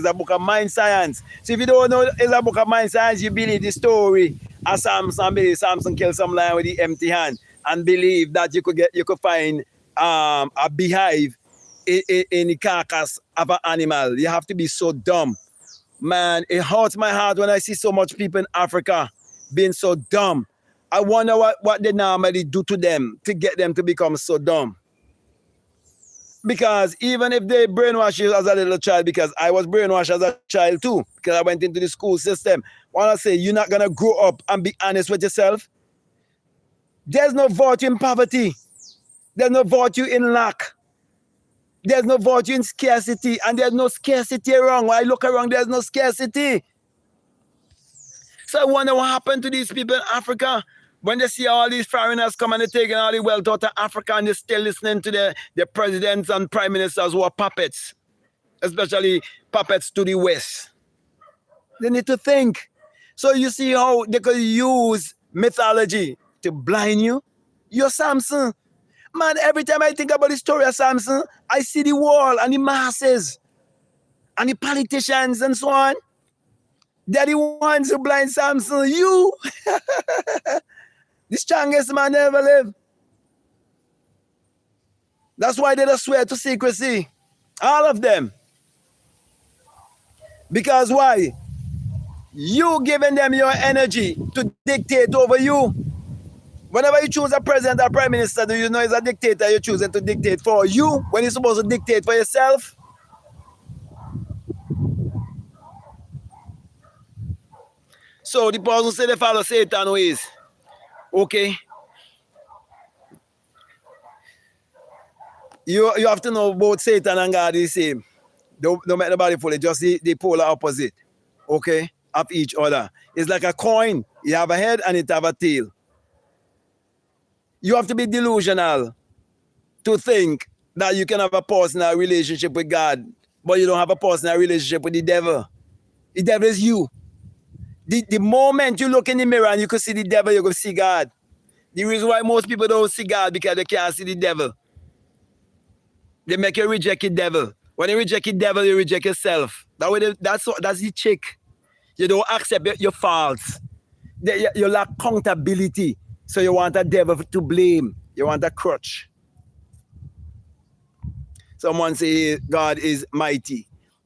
a book of mind science. So if you don't know it's a book of mind science, you believe the story of Samson. Samson killed some lion with the empty hand and believe that you could find a beehive in the carcass of an animal. You have to be so dumb. Man, it hurts my heart when I see so much people in Africa being so dumb. I wonder what they normally do to them to get them to become so dumb. Because even if they brainwash you as a little child, because I was brainwashed as a child too, because I went into the school system, when I say you're not going to grow up and be honest with yourself, there's no virtue in poverty. There's no virtue in lack. There's no virtue in scarcity, and there's no scarcity around. When I look around, there's no scarcity. So I wonder what happened to these people in Africa when they see all these foreigners come and they're taking all the wealth out of Africa and they're still listening to the presidents and prime ministers who are puppets, especially puppets to the West. They need to think. So you see how they could use mythology to blind you? You're Samson. Man, every time I think about the story of Samson, I see the world and the masses and the politicians and so on. They're the ones who blind Samson. You, the strongest man ever lived. That's why they just swear to secrecy. All of them. Because why? You giving them your energy to dictate over you. Whenever you choose a president or prime minister, do you know it's a dictator you're choosing to dictate for you when you're supposed to dictate for yourself? So the person say they follow Satan ways. Okay. You have to know both Satan and God is the same. Don't make nobody fool it, just the polar opposite. Okay? Of each other. It's like a coin. You have a head and it have a tail. You have to be delusional to think that you can have a personal relationship with God, but you don't have a personal relationship with the devil. The devil is you. The moment you look in the mirror and you can see the devil, you can see God. The reason why most people don't see God because they can't see the devil. They make you reject the devil. When you reject the devil, you reject yourself. That's the trick. You don't accept your faults. You lack accountability. So you want a devil to blame. You want a crutch. Someone say God is mighty.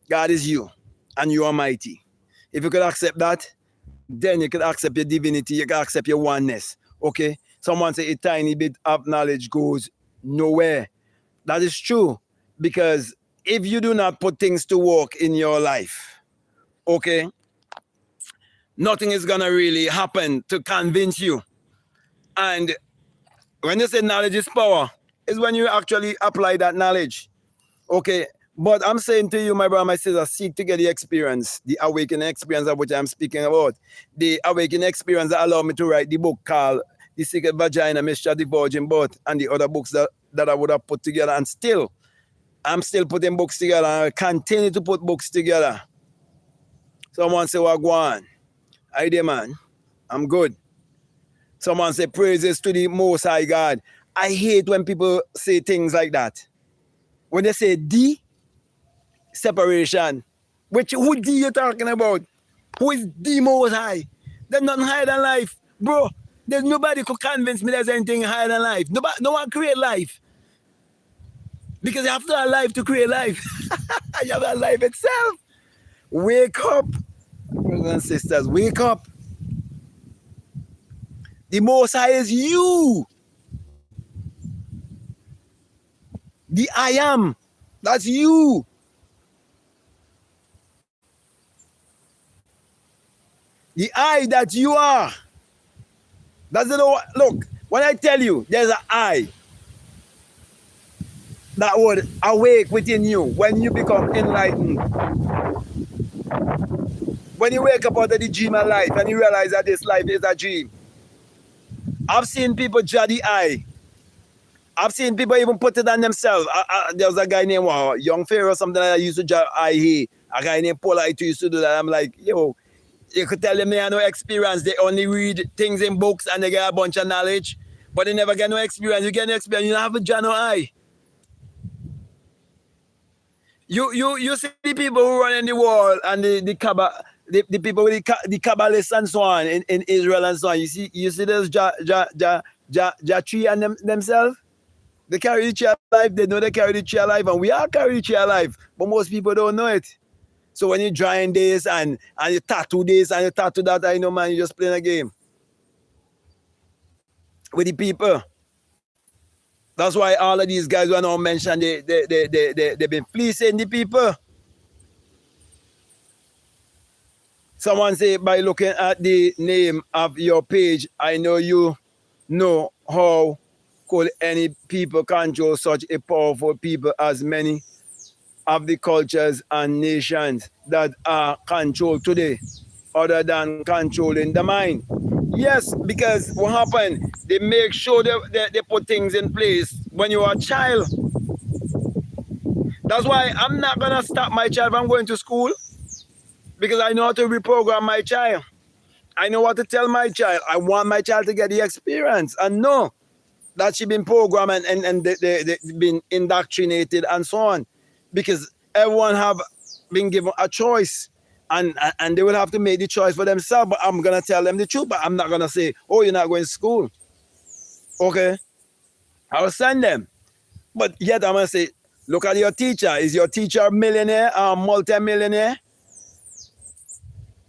God is you. And you are mighty. If you could accept that, then you could accept your divinity. You can accept your oneness. Okay? Someone say a tiny bit of knowledge goes nowhere. That is true. Because if you do not put things to work in your life, okay, nothing is going to really happen to convince you. And when you say knowledge is power, is when you actually apply that knowledge. Okay, but I'm saying to you, my brother, my sister, seek to get the experience, the awakening experience of which I'm speaking about. The awakening experience that allowed me to write the book called The Secret Vagina, Mystery of the Virgin Birth, and the other books that I would have put together. And still, I'm still putting books together. And I continue to put books together. Someone say, well, go on. I there, man. I'm good. Someone say, praises to the Most High God. I hate when people say things like that. When they say the separation, who D you talking about? Who is the Most High? There's nothing higher than life. Bro, there's nobody could convince me there's anything higher than life. No one create life. Because you have to have life to create life. You have to have life itself. Wake up. Brothers and sisters, wake up. The Most High is you. The I am. That's you. The I that you are. That's the look. When I tell you there's an I that would awake within you when you become enlightened. When you wake up out of the dream of life and you realize that this life is a dream. I've seen people draw the I. I've seen people even put it on themselves. There was a guy named Young Pharaoh or something like that used to draw I here. A guy named Paul I used to do that. I'm like, yo, you could tell them they have no experience. They only read things in books and they get a bunch of knowledge, but they never get no experience. You get no experience, you don't have a draw no I. You see the people who run in the world and the people with the Kabbalists and so on in Israel and so on. You see those tree and themselves? They carry the tree of life. They know they carry the tree of life, and we all carry the tree of life, but most people don't know it. So when you drawing this and you tattoo this and you tattoo that, I know, man, you're just playing a game with the people. That's why all of these guys who are now mentioned, they've been fleecing the people. Someone say, by looking at the name of your page, I know you know how could any people control such a powerful people as many of the cultures and nations that are controlled today, other than controlling the mind. Yes, because what happened, they make sure they put things in place when you are a child. That's why I'm not going to stop my child from going to school, because I know how to reprogram my child. I know what to tell my child. I want my child to get the experience and know that she's been programmed and they've been indoctrinated and so on. Because everyone have been given a choice and they will have to make the choice for themselves. But I'm going to tell them the truth, but I'm not going to say, oh, you're not going to school. Okay? I'll send them. But yet I'm going to say, look at your teacher. Is your teacher a millionaire or multi-millionaire?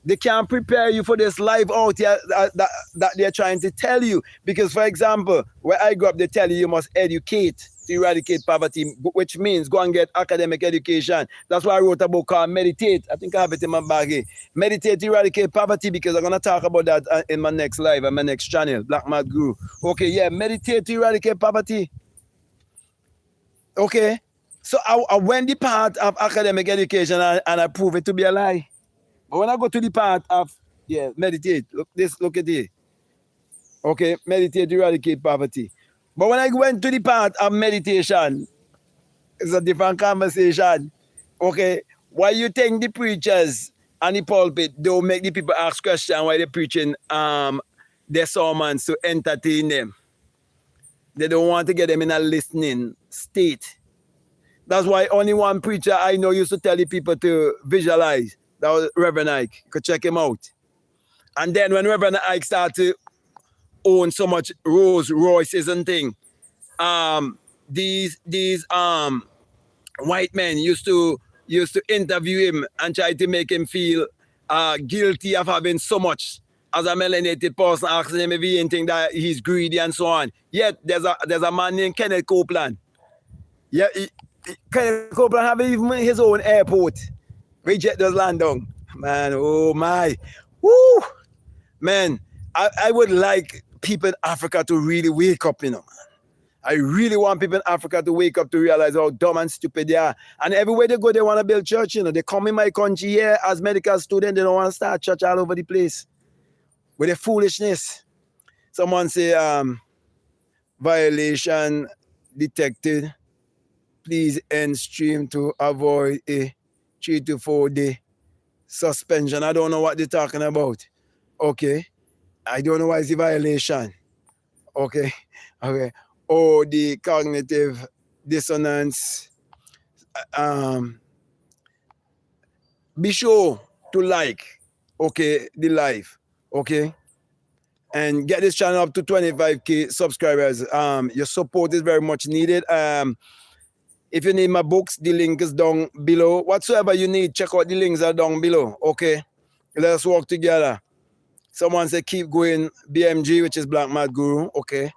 They can't prepare you for this life out here that they're trying to tell you. Because, for example, where I grew up, they tell you must educate to eradicate poverty, which means go and get academic education. That's why I wrote a book called Meditate. I think I have it in my bag here. Meditate to eradicate poverty, because I'm going to talk about that in my next live and my next channel, Black Mad Guru. Okay, yeah, meditate to eradicate poverty. Okay, so I went the part of academic education and I prove it to be a lie. But when I go to the part of, meditate, look at it. Okay, meditate to eradicate poverty. But when I went to the part of meditation, it's a different conversation. Okay, why you think the preachers and the pulpit don't make the people ask questions while they're preaching their sermons to entertain them? They don't want to get them in a listening state. That's why only one preacher I know used to tell the people to visualize. That was Reverend Ike. You could check him out. And then when Reverend Ike started to own so much Rolls Royces and thing, these white men used to interview him and try to make him feel guilty of having so much. As a melanated person, asking him if he ain't think that he's greedy and so on. Yet there's a man named Kenneth Copeland. Yeah, Kenneth Copeland have even his own airport. We jet does land down. Man, oh my. Woo! Man, I would like people in Africa to really wake up, you know. I really want people in Africa to wake up to realize how dumb and stupid they are. And everywhere they go, they want to build church, you know. They come in my country here as medical students, they don't want to start church all over the place with their foolishness. Someone say violation detected. Please end stream to avoid a 3 to 4 day suspension. I don't know what they're talking about. Okay. I don't know why it's a violation. Okay. Okay. Or the cognitive dissonance. Be sure to like, okay, the live. Okay. And get this channel up to 25k subscribers. Your support is very much needed. If you need my books, the link is down below. Whatsoever you need, check out the links are down below. Okay, let's work together. Someone said keep going. BMG, which is Black Mad Guru. Okay.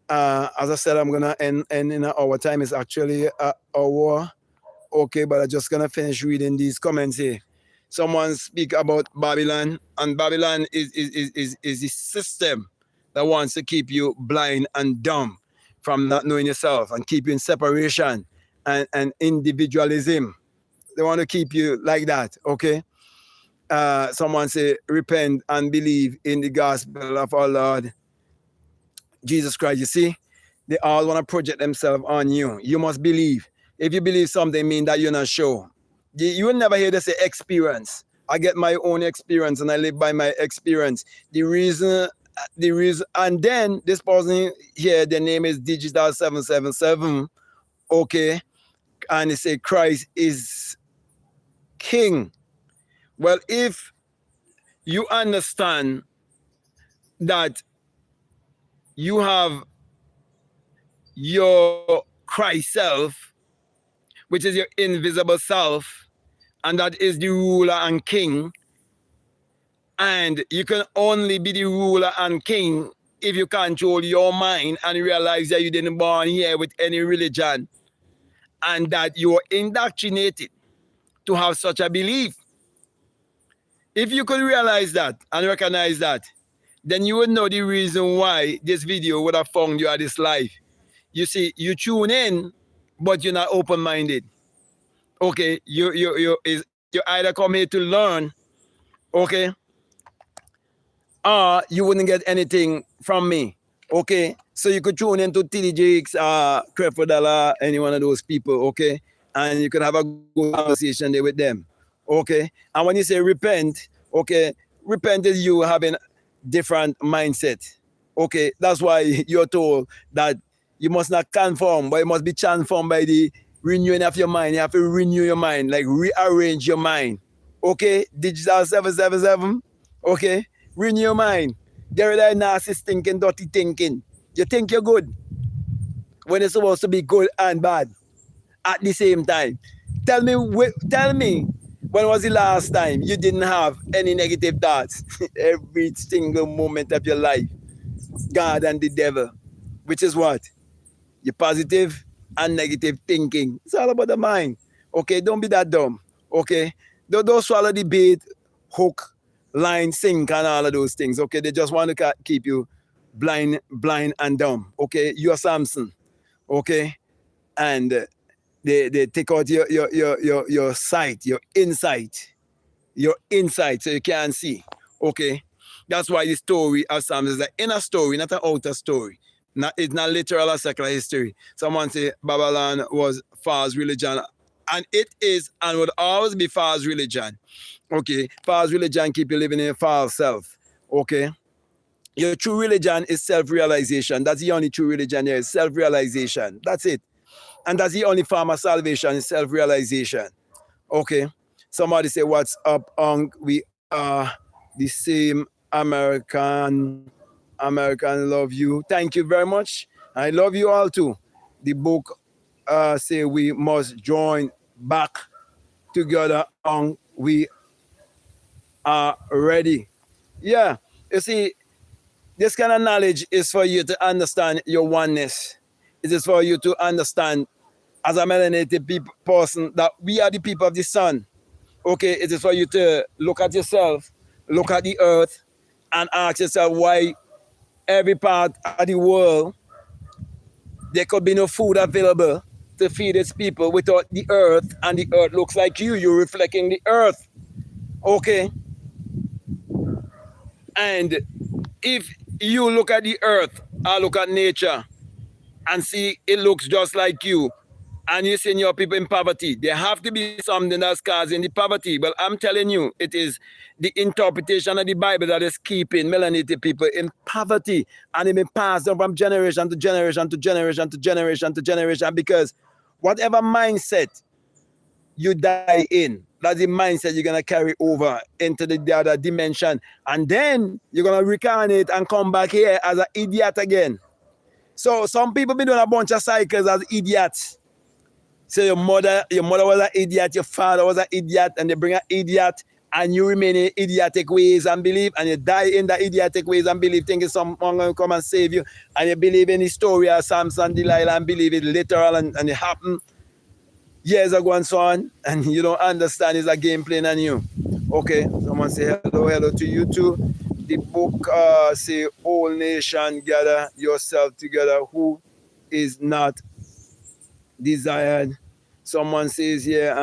As I said, I'm gonna end in an hour. Time is actually an hour. Okay, but I'm just gonna finish reading these comments here. Someone speak about Babylon, and Babylon is the system that wants to keep you blind and dumb from not knowing yourself and keep you in separation and individualism. They want to keep you like that, okay? Someone say, repent and believe in the gospel of our Lord Jesus Christ. You see, they all want to project themselves on you. You must believe. If you believe something, mean that you're not sure. You will never hear them say experience. I get my own experience and I live by my experience. The reason, and then this person here, their name is Digital 777. Okay, and they say Christ is King. Well, if you understand that you have your Christ self, which is your invisible self, and that is the ruler and king, and you can only be the ruler and king if you control your mind and realize that you didn't born here with any religion and that you are indoctrinated to have such a belief. If you could realize that and recognize that, then you would know the reason why this video would have found you at this life. You see, you tune in, but you're not open-minded. Okay, you either come here to learn, okay, or you wouldn't get anything from me. Okay, so you could tune into TD Jakes, Delilah, any one of those people, okay, and you could have a good conversation there with them. Okay, and when you say repent, okay, repent is you having different mindset. Okay, that's why you're told that you must not conform, but you must be transformed by the renewing of your mind. You have to renew your mind, like rearrange your mind. Okay, Digital 777. Okay, renew your mind. Get rid of that narcissist thinking, dirty thinking. You think you're good when it's supposed to be good and bad at the same time. Tell me, when was the last time you didn't have any negative thoughts? Every single moment of your life, God and the devil, which is what? Your positive and negative thinking. It's all about the mind. Okay, don't be that dumb. Okay, don't swallow the bait, hook, line, sink, and all of those things. Okay, they just want to keep you blind and dumb. Okay, you're Samson. Okay, and they take out your sight, your insight, so you can't see. Okay, that's why the story of Samson is an inner story, not an outer story. It's not literal or secular history. Someone say Babylon was false religion, and it is and would always be false religion. Okay, false religion keep you living in a false self. Okay, your true religion is self-realization. That's the only true religion here, is self-realization. That's it. And that's the only form of salvation, is self-realization. Okay, somebody say, what's up, we are the same. American love you. Thank you very much. I love you all too. The book say we must join back together on we are ready. Yeah, you see, this kind of knowledge is for you to understand your oneness. It is for you to understand as a melanated person that we are the people of the sun. Okay, it is for you to look at yourself, look at the earth, and ask yourself why every part of the world there could be no food available to feed its people without the earth, and the earth looks like you. You're reflecting the earth. Okay? And if You look at the earth, I look at nature, and see it looks just like you, and you see your people in poverty. There have to be something that's causing the poverty. But I'm telling you, it is the interpretation of the Bible that is keeping melanated people in poverty, and it been passed on from generation to generation to generation to generation to generation, because whatever mindset you die in, that's the mindset you're gonna carry over into the other dimension, and then you're gonna reincarnate and come back here as an idiot again. So some people be doing a bunch of cycles as idiots. So your mother was an idiot, your father was an idiot, and they bring an idiot, and you remain in idiotic ways and believe, and you die in the idiotic ways and believe, thinking someone gonna come and save you, and you believe in the story of Samson, Delilah, and believe it literal, and it happened years ago and so on, and you don't understand it's a game playing on you. Okay, someone say hello to you too. The book say, "Whole nation gather yourself together, who is not desired." Someone says here,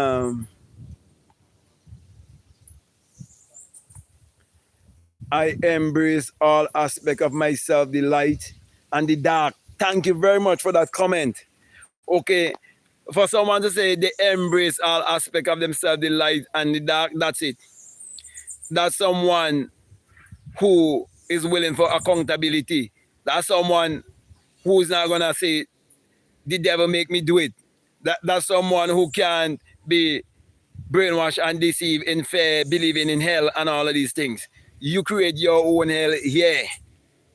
I embrace all aspect of myself, the light and the dark. Thank you very much for that comment. Okay, for someone to say they embrace all aspect of themselves, the light and the dark, that's it. That's someone who is willing for accountability. That's someone who's not gonna say the devil make me do it. That's someone who can be brainwashed and deceived in fear, believing in hell and all of these things. You create your own hell here.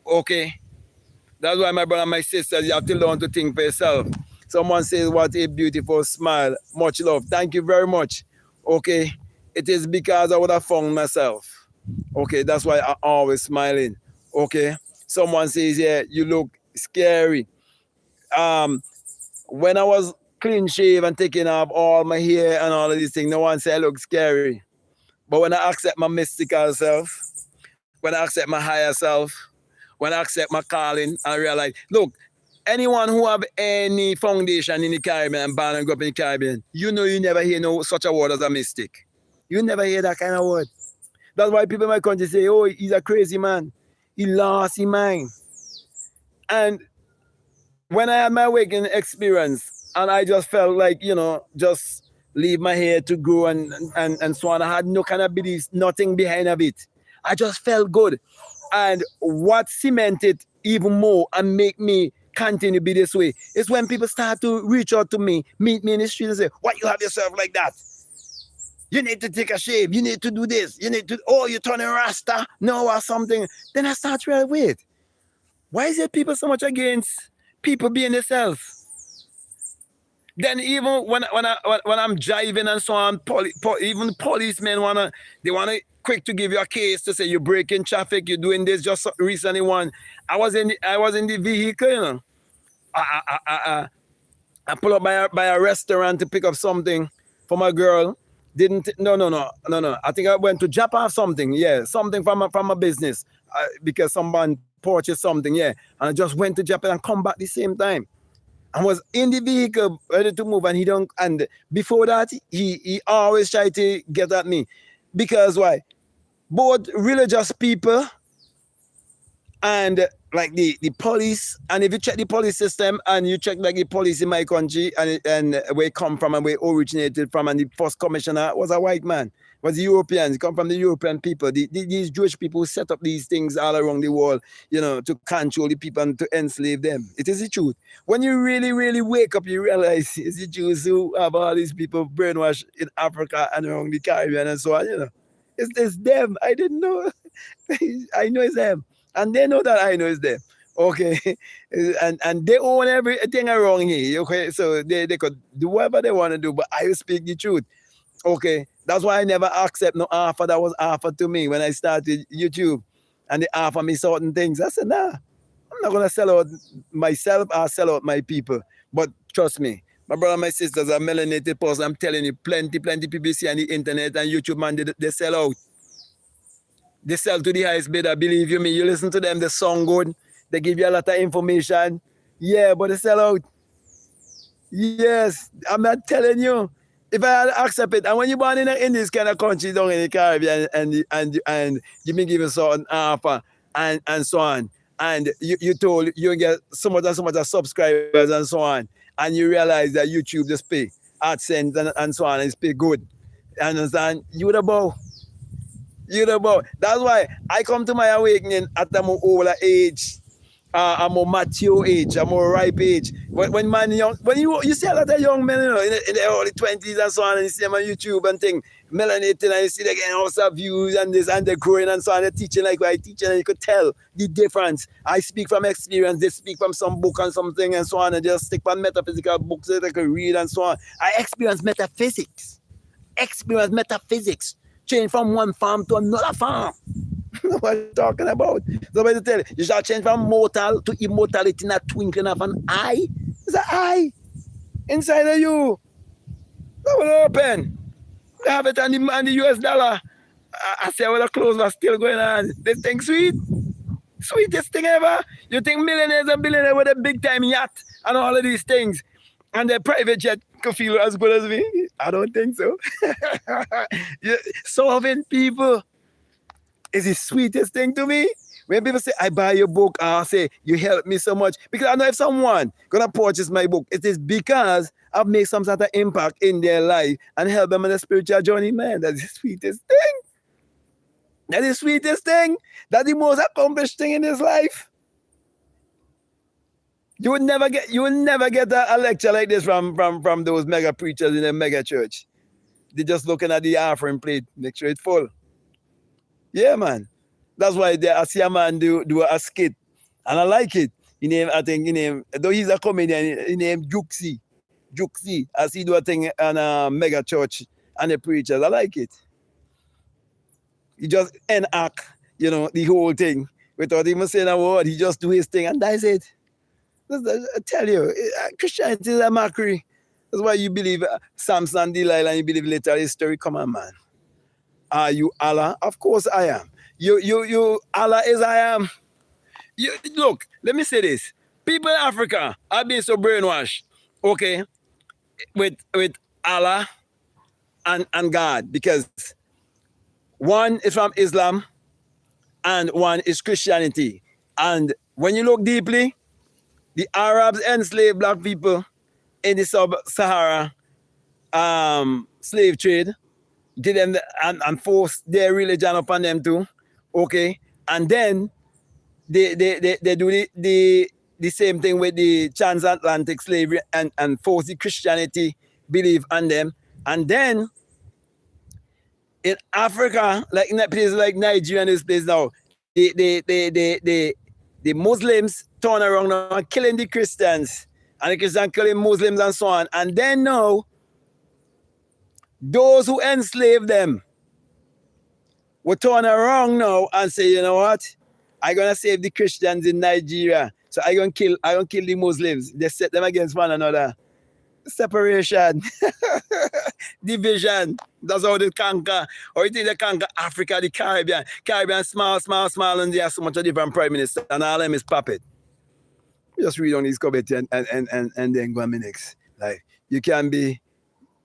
Okay? That's why my brother and my sisters, you have to learn to think for yourself. Someone says, what a beautiful smile. Much love. Thank you very much. Okay? It is because I would have found myself. Okay? That's why I'm always smiling. Okay? Someone says, yeah, you look scary. When I was clean shave and taking off all my hair and all of these things, no one said I look scary. But when I accept my mystical self, when I accept my higher self, when I accept my calling, I realize, look, anyone who have any foundation in the Caribbean and born and grew up in the Caribbean, you know you never hear no such a word as a mystic. You never hear that kind of word. That's why people in my country say, oh, he's a crazy man. He lost his mind. And when I had my awakening experience, and I just felt like, just leave my hair to grow and so on. I had no kind of beliefs, nothing behind of it. I just felt good. And what cemented even more and make me continue to be this way is when people start to reach out to me, meet me in the street and say, why you have yourself like that? You need to take a shave. You need to do this. You need to, you're turning Rasta? No, or something. Then I start to realize, wait, why is it people so much against people being themselves? Then even when I'm driving and so on, even policemen wanna quick to give you a case to say you're breaking traffic, you're doing this. Just recently, I was in the vehicle, I pull up by a restaurant to pick up something for my girl. No. I think I went to drop off something. Yeah, something from a business because someone purchased something. Yeah, and I just went to drop it and come back the same time. I was in the vehicle ready to move, and he don't. And before that, he always tried to get at me, because why? Both religious people and like the police, and if you check the police system and you check like the police in my country and where it come from and where it originated from, and the first commissioner was a white man, was the Europeans, come from the European people, these Jewish people who set up these things all around the world, to control the people and to enslave them. It is the truth. When you really, really wake up, you realize it's the Jews who have all these people brainwashed in Africa and around the Caribbean and so on, It's them. I didn't know. I know it's them. And they know that I know it's them. Okay. And they own everything around here. Okay. So they could do whatever they want to do, but I will speak the truth. Okay. That's why I never accept no offer that was offered to me when I started YouTube. And they offer me certain things. I said, nah, I'm not gonna sell out myself or sell out my people. But trust me, my brother and my sisters are melanated person. I'm telling you, plenty people see on the internet and YouTube, man, they sell out. They sell to the highest bidder, believe you me. You listen to them, they sound good. They give you a lot of information. Yeah, but they sell out. Yes, I'm not telling you. If I had accept it, and when you're born in this kind of country down in the Caribbean and you've been given certain offer and so on, and you told you get so much and so much of subscribers and so on, and you realize that YouTube just pay AdSense and so on, and it's pay good. You understand? You'd about. That's why I come to my awakening at a more older age. I'm more mature age, I'm more ripe age. When man young, when you see a lot of young men, in the early 20s and so on, and you see them on YouTube and thing, melanating, and you see them getting also views and this, and they're growing and so on, they're teaching like I teach, and you could tell the difference. I speak from experience, they speak from some book and something and so on, and just stick on metaphysical books that they could read and so on. I experience metaphysics, change from one farm to another farm. What are you talking about? Somebody tell you, you shall change from mortal to immortality in a twinkling of an eye. It's an eye inside of you. That will open. They have it on the US dollar. I say, well, the clothes are still going on. This thing sweet. Sweetest thing ever. You think millionaires and billionaires with a big time yacht and all of these things, and their private jet could feel as good as me? I don't think so. Solving people is the sweetest thing to me. When people say, I buy your book, I say, you help me so much. Because I know if someone gonna purchase my book, it is because I've made some sort of impact in their life and help them on the spiritual journey. Man, that's the sweetest thing. That's the sweetest thing. That's the most accomplished thing in this life. You would never get a lecture like this from those mega preachers in a mega church. They're just looking at the offering plate, make sure it's full. Yeah, man. That's why I see a man do a skit, and I like it. Though he's a comedian, he named Juxi. I see do a thing on a mega church and the preachers. I like it. He just enact, the whole thing without even saying a word. He just do his thing, and that's it. I tell you, Christianity is a mockery. That's why you believe Samson and Delilah, and you believe literal history. Come on, man. Are you Allah? Of course I am. You Allah is I am. Look, let me say this. People in Africa are being so brainwashed, okay, with Allah and God, because one is from Islam and one is Christianity. And when you look deeply, the Arabs enslaved black people in the sub-Sahara slave trade, did them and force their religion upon them too, okay? And then they do the same thing with the transatlantic slavery and force the Christianity belief on them. And then in Africa, like in places like Nigeria and this place now, the Muslims turn around now and killing the Christians, and the Christians killing Muslims and so on. And then now, those who enslaved them will turn around now and say, you know what? I'm gonna save the Christians in Nigeria. So I'm gonna kill the Muslims. They set them against one another. Separation. Division. That's how they conquer. Or you think they conquer Africa, the Caribbean. Caribbean small, and they have so much of different prime minister, and all of them is puppet. Just read on these comments and then go on next. Like, you can be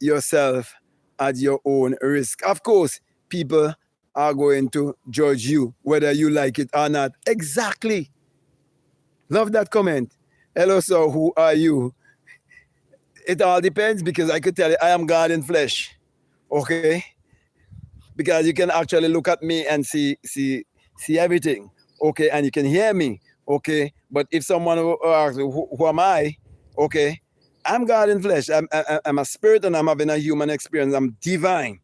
yourself at your own risk. Of course, people are going to judge you, whether you like it or not. Exactly. Love that comment. Hello, sir, who are you? It all depends, because I could tell you I am God in flesh. Okay? Because you can actually look at me and see everything. Okay? And you can hear me. Okay? But if someone asks, who am I? Okay? I'm God in flesh. I'm a spirit, and I'm having a human experience. I'm divine.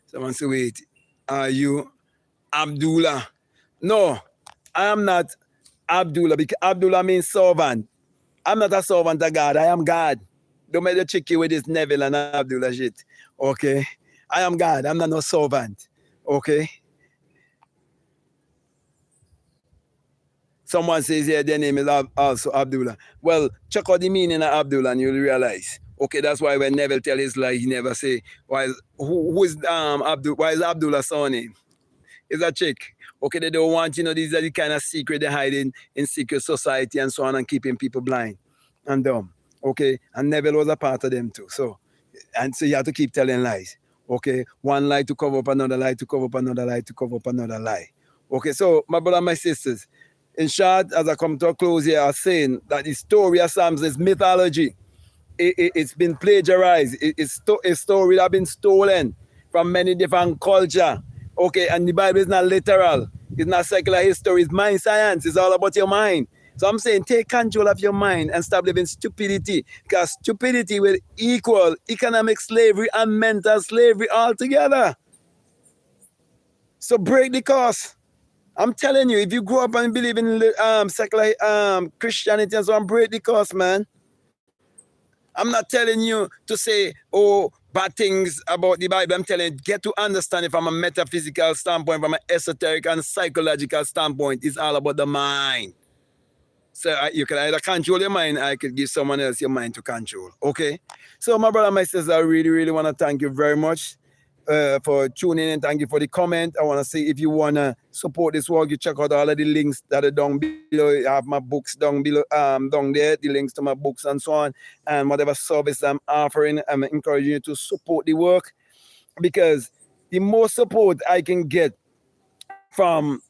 Someone say, wait, are you Abdullah? No, I am not Abdullah, because Abdullah means servant. I'm not a servant of God. I am God. Don't make the tricky with this Neville and Abdullah shit. Okay? I am God. I'm not no servant. Okay? Someone says here their name is also Abdullah. Well, check out the meaning of Abdullah and you'll realize. Okay, that's why when Neville tell his lie, he never say, why is Abdullah's surname? It's a chick. Okay, they don't want, these are the kind of secret they hide in secret society and so on, and keeping people blind and dumb. Okay, and Neville was a part of them too. So you have to keep telling lies. Okay, one lie to cover up another lie, to cover up another lie, to cover up another lie. Okay, so my brother and my sisters, in short, as I come to a close here, I'm saying that the story of Samson is mythology. It's been plagiarized. It's a story that has been stolen from many different cultures. Okay, and the Bible is not literal. It's not secular history. It's mind science. It's all about your mind. So I'm saying take control of your mind and stop living stupidity, because stupidity will equal economic slavery and mental slavery altogether. So break the curse. I'm telling you, if you grow up and believe in secular Christianity and so on, break the curse, man. I'm not telling you to say, oh, bad things about the Bible. I'm telling you, get to understand it from a metaphysical standpoint, from an esoteric and psychological standpoint. It's all about the mind. So you can either control your mind, or I could give someone else your mind to control. Okay? So my brother and my sister, I really, really want to thank you very much for tuning in. Thank you for the comment. I want to say, if you want to support this work, you check out all of the links that are down below. I have my books down below, down there, the links to my books and so on, and whatever service I'm offering. I'm encouraging you to support the work, because the more support I can get from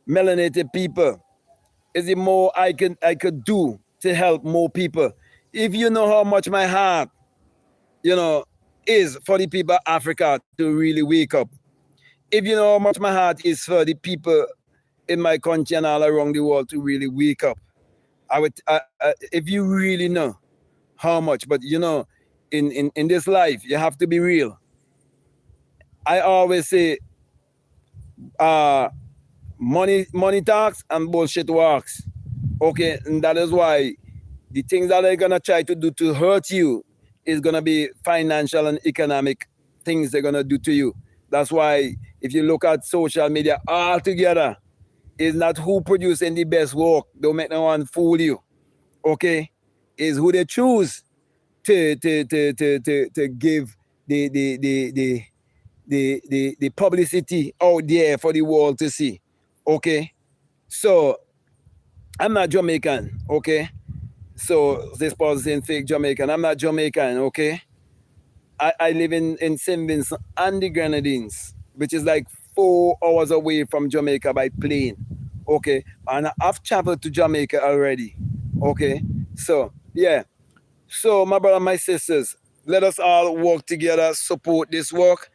melanated people is the more I could do to help more people. If you know how much my heart, is for the people of Africa to really wake up. If you know how much my heart is for the people in my country and all around the world to really wake up, if you really know how much, but in this life, you have to be real. I always say, money talks and bullshit works. Okay, and that is why the things that they're gonna try to do to hurt you is gonna be financial and economic things they're gonna do to you. That's why if you look at social media altogether, it's not who producing the best work. Don't make no one fool you. Okay, is who they choose to give the publicity out there for the world to see. Okay, so I'm not Jamaican. Okay, so this person saying fake Jamaican. I'm not Jamaican. Okay, I live in St. Vincent and the Grenadines, which is like 4 hours away from Jamaica by plane. Okay, and I've traveled to Jamaica already. Okay, so yeah. So my brother, my sisters, let us all work together, support this work.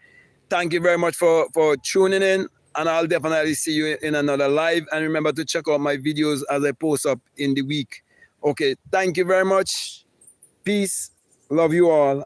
Thank you very much for tuning in, and I'll definitely see you in another live. And remember to check out my videos as I post up in the week. Okay, thank you very much. Peace. Love you all.